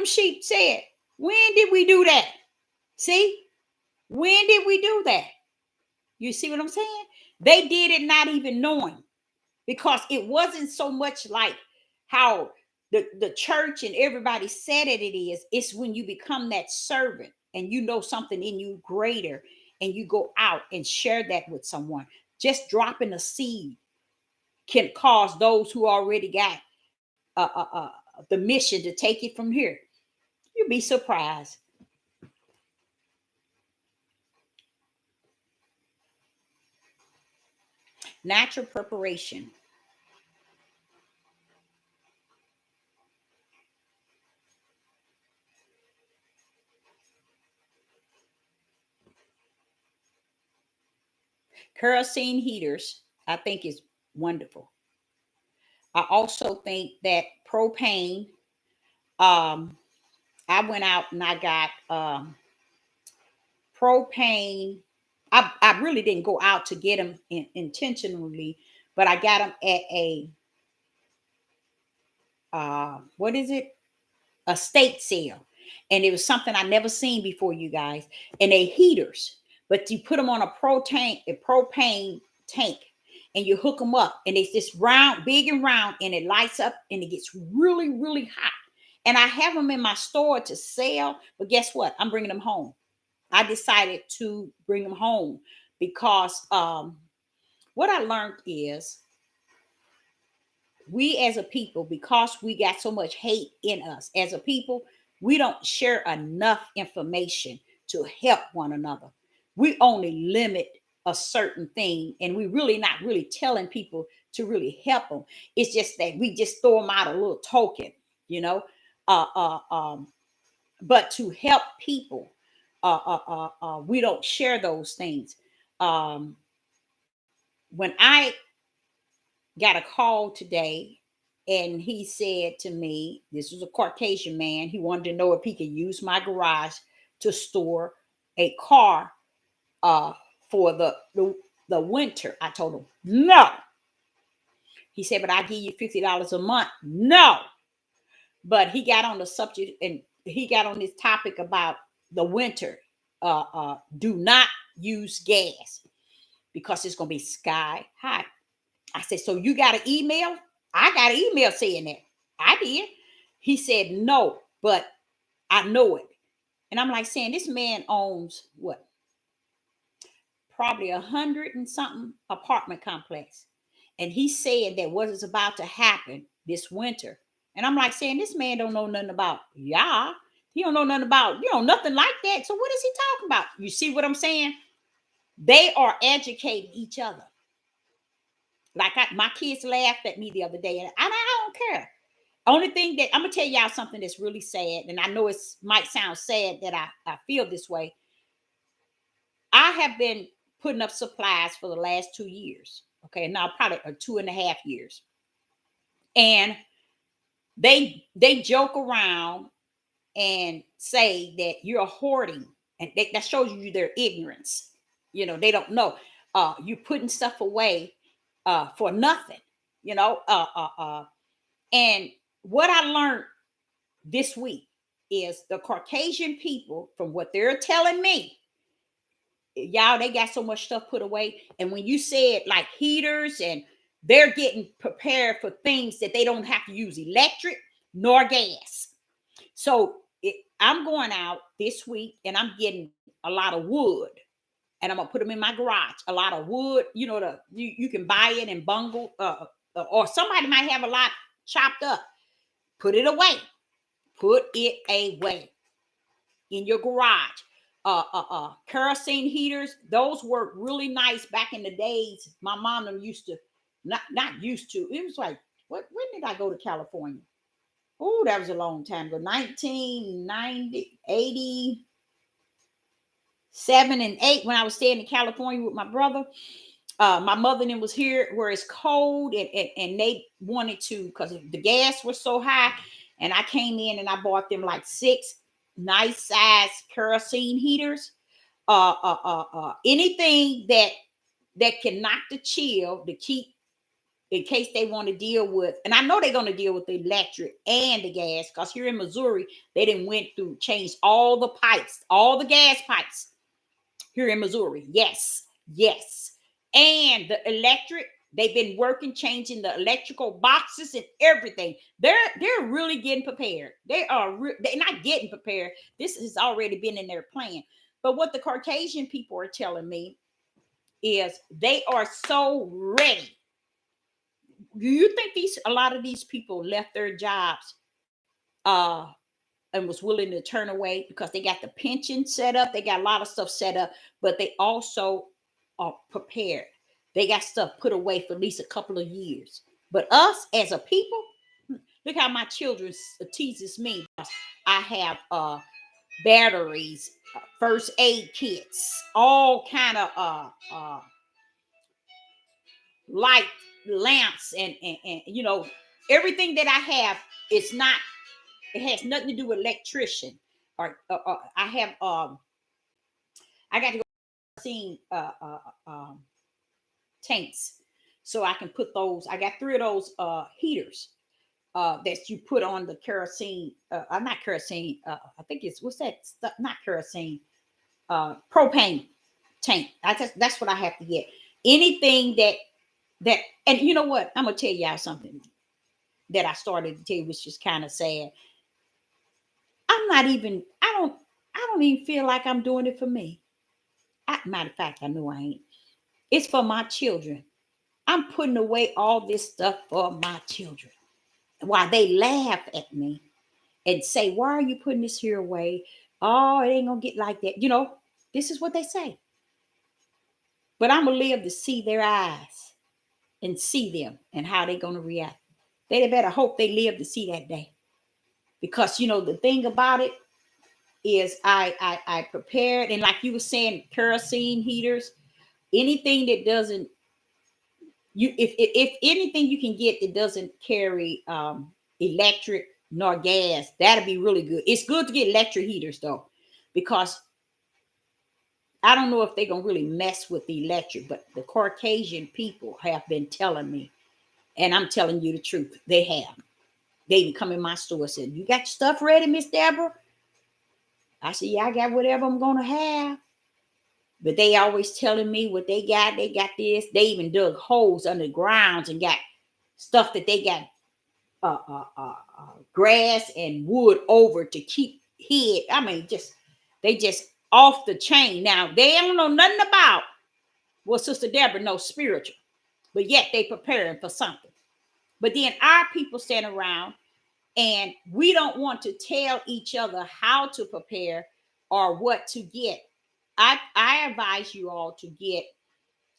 sheep said, when did we do that? See, when did we do that? You see what I'm saying? They did it not even knowing, because it wasn't so much like how the church and everybody said it is. It's when you become that servant and you know something in you greater, and you go out and share that with someone. Just dropping a seed can cause those who already got the mission to take it from here. You'd be surprised. Natural preparation. Kerosene heaters, I think, is wonderful. I also think that propane. Um, I went out and I got propane. I really didn't go out to get them intentionally, but I got them at a what is it? A state sale, and it was something I never seen before, you guys. And they heaters, but you put them on a propane tank, and you hook them up, and it's this round, big and round, and it lights up, and it gets really, really hot. And I have them in my store to sell, but guess what? I'm bringing them home. I decided to bring them home because what I learned is we as a people, because we got so much hate in us as a people, we don't share enough information to help one another. We only limit a certain thing, and we really not really telling people to really help them. It's just that we just throw them out a little token, you know. Uh, uh, um, but to help people, we don't share those things. Um, when I got a call today, and he said to me, this was a Caucasian man, he wanted to know if he could use my garage to store a car uh, for the winter. I told him no. He said, but I give you $50 a month. No. But he got on the subject, and he got on this topic about the winter. Do not use gas because it's going to be sky high. I said, so you got an email? I got an email saying that. I did. He said, no, but I know it. And I'm like saying, this man owns what? Probably 100 and something apartment complex. And he said that what is about to happen this winter. And I'm like saying, this man don't know nothing about y'all. He don't know nothing about, nothing like that. So what is he talking about? You see what I'm saying? They are educating each other. Like my kids laughed at me the other day, and I don't care. Only thing that I'm gonna tell y'all something that's really sad, and I know it might sound sad that I feel this way. I have been putting up supplies for the last 2 years. Okay, now probably 2.5 years, and they joke around and say that you're hoarding, and that shows you their ignorance. They don't know. You're putting stuff away for nothing. you know. And what I learned this week is the Caucasian people, from what they're telling me, y'all, they got so much stuff put away. And when you said like heaters, and they're getting prepared for things that they don't have to use electric nor gas. So I'm going out this week and I'm getting a lot of wood, and I'm gonna put them in my garage. A lot of wood, you know, you can buy it and bungle, or somebody might have a lot chopped up. Put it away. Put it away in your garage. Kerosene heaters, those work really nice back in the days. My mom them used to, not used to. It was like, when did I go to California? Oh, that was a long time ago. 1990, 87 and 8, when I was staying in California with my brother. My mother and them was here where it's cold, and they wanted to, because the gas was so high. And I came in and I bought them like 6 nice size kerosene heaters. Anything that can knock the chill to keep, in case they want to deal with, and I know they're going to deal with the electric and the gas, because here in Missouri, they didn't went through, changed all the pipes, all the gas pipes here in Missouri. Yes, yes. And the electric, they've been working, changing the electrical boxes and everything. They're really getting prepared. They're not getting prepared. This has already been in their plan. But what the Caucasian people are telling me is they are so ready. Do you think a lot of these people left their jobs uh and was willing to turn away because they got the pension set up, they got a lot of stuff set up, but they also are prepared. They got stuff put away for at least a couple of years. But us as a people, look how my children teases me. I have batteries, first aid kits, all kind of light lamps, and you know, everything that I have is not, it has nothing to do with electrician. Or I have I got to go see tanks, so I can put those. I got 3 of those heaters that you put on the kerosene. I'm not kerosene. I think it's, what's that stuff? Not kerosene. Propane tank. That's what I have to get. Anything that, and you know what? I'm gonna tell y'all something that I started to tell you, which is kind of sad. I'm not even. I don't even feel like I'm doing it for me. Matter of fact, I know I ain't. It's for my children. I'm putting away all this stuff for my children. While they laugh at me and say, "Why are you putting this here away? Oh, it ain't gonna get like that." You know, this is what they say. But I'm gonna live to see their eyes and see them and how they're gonna react. They better hope they live to see that day. Because you know the thing about it is, I prepared, and like you were saying, kerosene heaters, anything that doesn't, you, if anything you can get that doesn't carry electric nor gas, that'd be really good. It's good to get electric heaters though, because I don't know if they're gonna really mess with the electric, but the Caucasian people have been telling me, and I'm telling you the truth, they have. They even come in my store and said, "You got your stuff ready, Miss Deborah?" I said, "Yeah, I got whatever I'm gonna have." But they always telling me what they got. They got this. They even dug holes under the grounds and got stuff that they got grass and wood over to keep hid. I mean, they just off the chain. Now they don't know nothing about what Sister Deborah knows spiritual, but yet they preparing for something. But then our people stand around and we don't want to tell each other how to prepare or what to get. I advise you all to get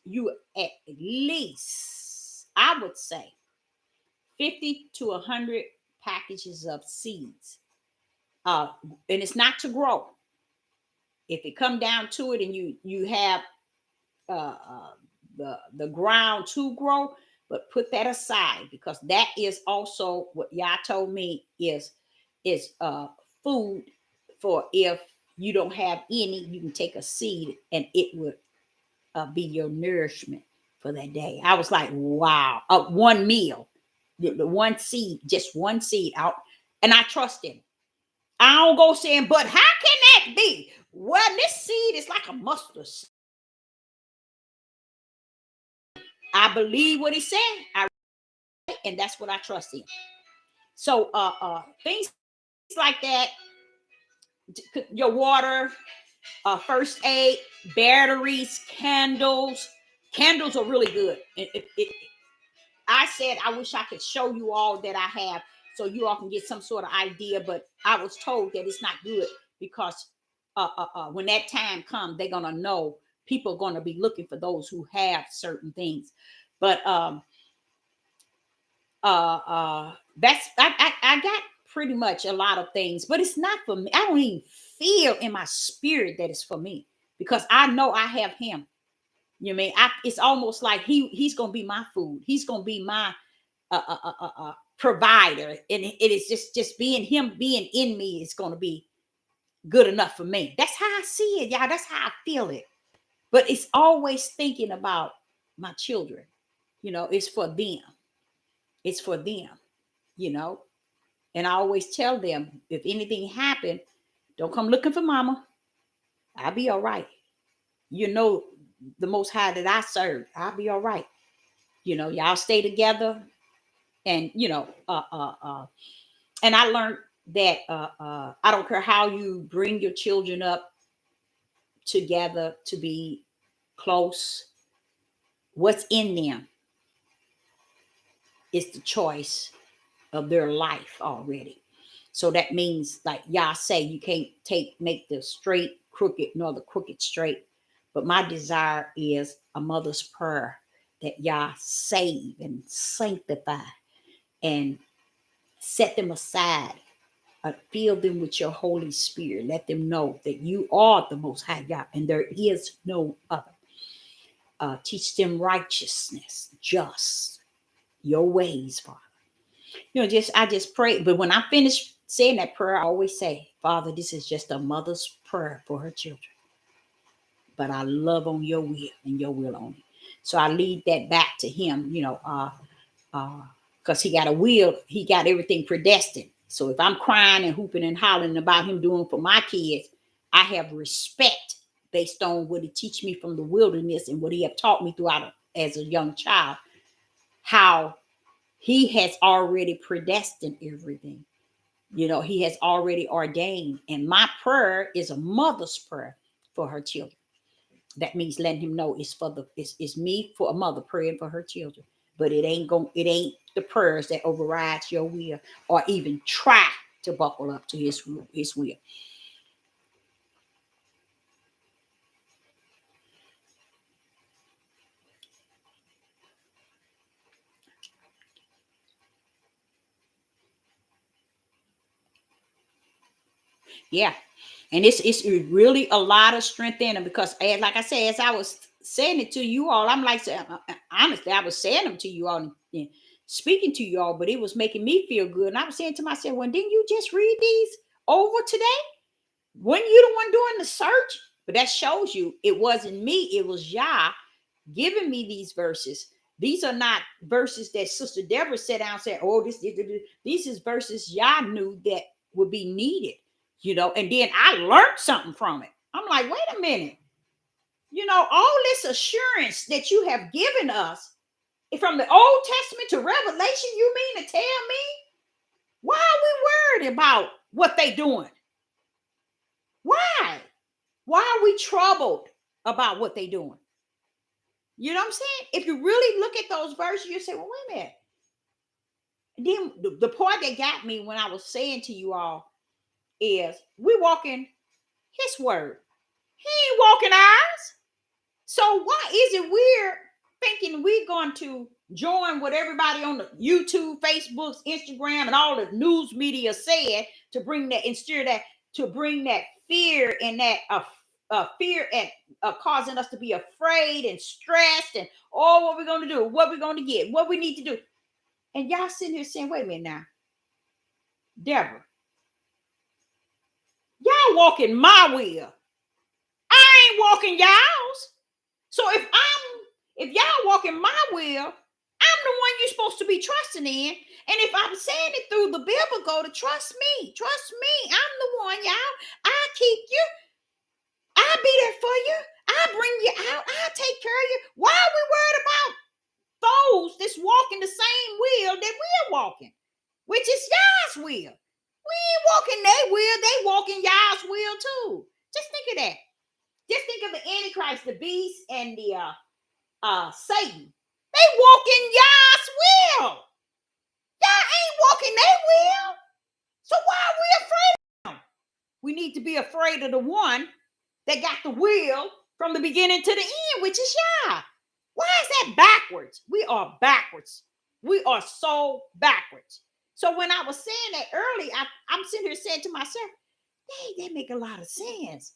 you at least, I would say, 50 to 100 packages of seeds. And it's not to grow. If it come down to it and you have uh, uh, the ground to grow, but put that aside, because that is also what y'all told me is food for, if you don't have any, you can take a seed and it would be your nourishment for that day. I was like, wow, one meal, the one seed, just one seed out. And I trust him. I don't go saying, but how can that be? Well, this seed is like a mustard seed. I believe what he said. And that's what I trust in. So things like that, your water, first aid, batteries, candles. Candles are really good. I said I wish I could show you all that I have so you all can get some sort of idea, but I was told that it's not good because when that time comes, they're gonna know, people are gonna be looking for those who have certain things. But that's I got pretty much a lot of things, but it's not for me. I don't even feel in my spirit that it's for me because I know I have him. You know what I mean? It's almost like he's gonna be my food. He's gonna be my provider, and it is just being him being in me is gonna be good enough for me. That's how I see it, y'all. That's how I feel it. But it's always thinking about my children. You know, it's for them. It's for them. You know, and I always tell them, if anything happened, don't come looking for mama. I'll be all right. You know, the most high that I serve, I'll be all right. You know, y'all stay together. And and I learned that I don't care how you bring your children up together to be close, what's in them is the choice of their life already. So that means, like y'all say, you can't make the straight crooked nor the crooked straight. But my desire is a mother's prayer that y'all save and sanctify and set them aside. Fill them with your Holy Spirit. Let them know that you are the Most High God and there is no other. Teach them righteousness, just your ways, Father. You know, I just pray. But when I finish saying that prayer, I always say, Father, this is just a mother's prayer for her children. But I love on your will and your will only. So I lead that back to him, because he got a will, he got everything predestined. So if I'm crying and hooping and hollering about him doing for my kids, I have respect based on what he teach me from the wilderness and what he have taught me throughout as a young child, how he has already predestined everything. You know, he has already ordained. And my prayer is a mother's prayer for her children. That means letting him know it's me for a mother praying for her children. But it ain't the prayers that overrides your will or even try to buckle up to his will. Yeah. And it's really a lot of strength in them because, like I said, as I was saying it to you all, I'm like, honestly, I was saying them to you all and speaking to you all, but it was making me feel good. And I was saying to myself, well, didn't you just read these over today? When you the one doing the search? But that shows you it wasn't me, it was Yah giving me these verses. These are not verses that Sister Deborah sat down and said, oh, these is verses Yah knew that would be needed, and then I learned something from it. I'm like, wait a minute. All this assurance that you have given us from the Old Testament to Revelation, you mean to tell me? Why are we worried about what they doing? Why? Why are we troubled about what they doing? You know what I'm saying? If you really look at those verses, you say, well, wait a minute. Then the part that got me when I was saying to you all is we walking his word. He ain't walking ours. So why is it we're thinking we're going to join what everybody on the YouTube, Facebooks, Instagram, and all the news media said to bring that, instead of that, to bring that fear and that fear and causing us to be afraid and stressed and what we're going to do, what we're going to get, what we need to do. And y'all sitting here saying, wait a minute now, Deborah, y'all walking my will. I ain't walking y'all's. So if y'all walking will. I'm the one you're supposed to be trusting in. And if I'm saying it through the biblical, to trust me. Trust me. I'm the one, y'all. I'll keep you. I'll be there for you. I'll bring you out. I'll take care of you. Why are we worried about those that's walking the same will that we're walking, which is Yah's will? We ain't walking their will. They walking Yah's will too. Just think of that. Just think of the Antichrist, the beast, and the Satan. They walking Yah's will. Y'all ain't walking their will. So why are we afraid of them? We need to be afraid of the one that got the will from the beginning to the end, which is Yah. Why is that backwards? We are backwards. We are so backwards. So when I was saying that early, I'm sitting here saying to myself, hey, that make a lot of sense.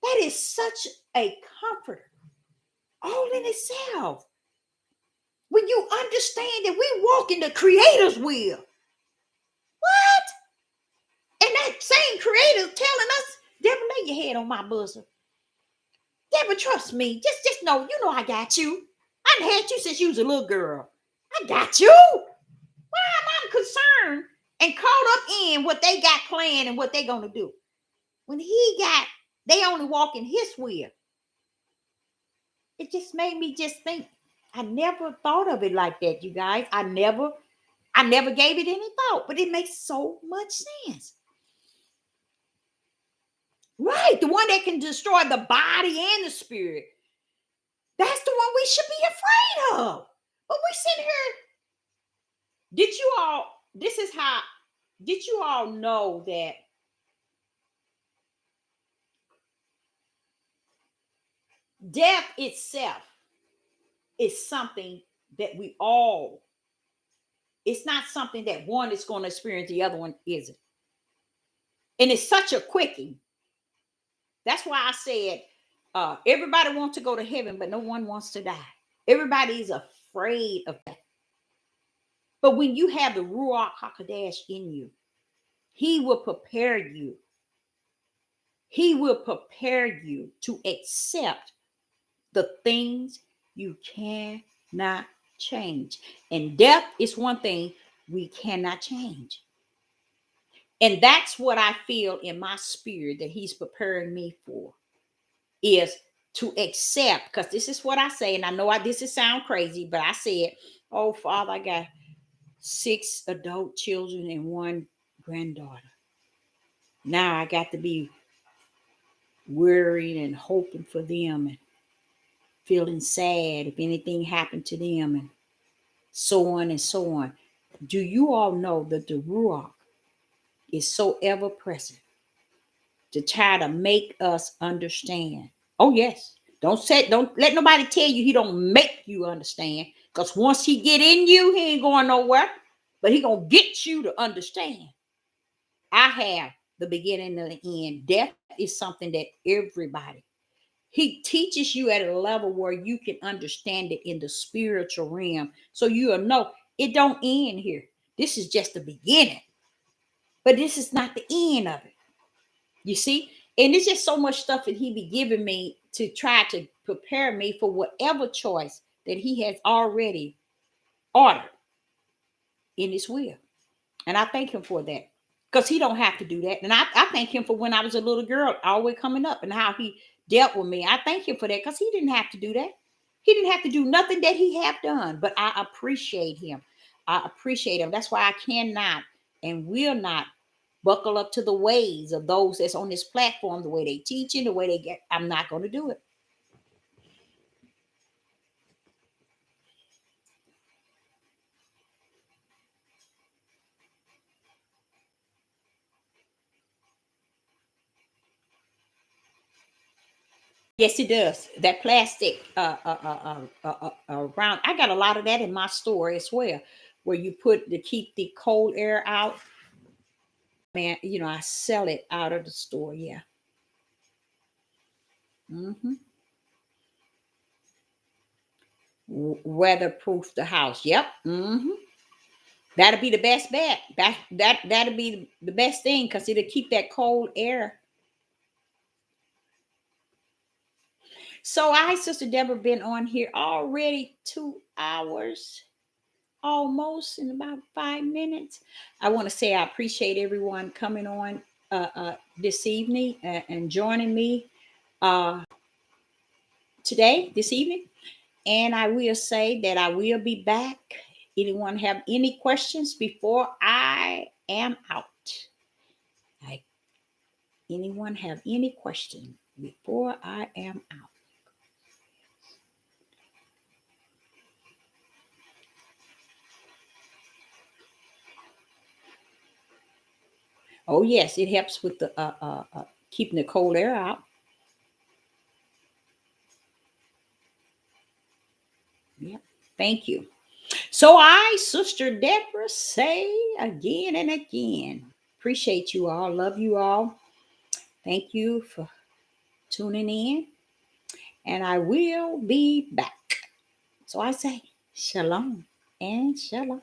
That is such a comfort all in itself. When you understand that we walk in the Creator's will. What? And that same Creator telling us, Deborah, lay your head on my bosom. Deborah, trust me. Just know, I got you. I done had you since you was a little girl. I got you. Why am I concerned and caught up in what they got planned and what they gonna do? When they only walk in his will. It just made me just think. I never thought of it like that, you guys. I never gave it any thought, but it makes so much sense. Right, the one that can destroy the body and the spirit. That's the one we should be afraid of. But we sitting here. Did you all know that death itself is something that it's not something that one is going to experience, the other one isn't. And it's such a quickie. That's why I said everybody wants to go to heaven, but no one wants to die. Everybody is afraid of that. But when you have the Ruach HaKodesh in you, he will prepare you. He will prepare you to accept the things you cannot change. And death is one thing we cannot change. And that's what I feel in my spirit that he's preparing me for, is to accept, because this is what I say, and I know this is sound crazy, but I said, oh, Father, I got 6 adult children and 1 granddaughter. Now I got to be worried and hoping for them and feeling sad if anything happened to them and so on and so on. Do you all know that the Ruach is so ever present to try to make us understand? Oh, yes. Don't let nobody tell you he don't make you understand, because once he get in you, he ain't going nowhere, but he gonna get you to understand. I have the beginning and the end. Death is something that everybody, he teaches you at a level where you can understand it in the spiritual realm. So you'll know it don't end here. This is just the beginning. But this is not the end of it. You see? And it's just so much stuff that he be giving me to try to prepare me for whatever choice that he has already ordered in his will. And I thank him for that, because he don't have to do that. And I thank him for when I was a little girl, always coming up, and how he dealt with me. I thank him for that, because he didn't have to do that. He didn't have to do nothing that he have done, but I appreciate him. I appreciate him. That's why I cannot and will not buckle up to the ways of those that's on this platform, the way they teaching, the way they get. I'm not going to do it. Yes, it does. That plastic around. I got a lot of that in my store as well, where you put to keep the cold air out. Man, I sell it out of the store. Yeah. Mm-hmm. Weatherproof the house. Yep. Mm-hmm. That'll be the best bet. That'll be the best thing, because it'll keep that cold air. So Sister Deborah, been on here already 2 hours, almost in about 5 minutes. I want to say I appreciate everyone coming on this evening and joining me uh, this evening. And I will say that I will be back. Anyone have any questions before I am out? Like, anyone have any question before I am out? Oh yes, it helps with the keeping the cold air out. Yeah, thank you. So Sister Deborah, say again and again, appreciate you all, love you all. Thank you for tuning in, and I will be back. So I say, shalom and shalom.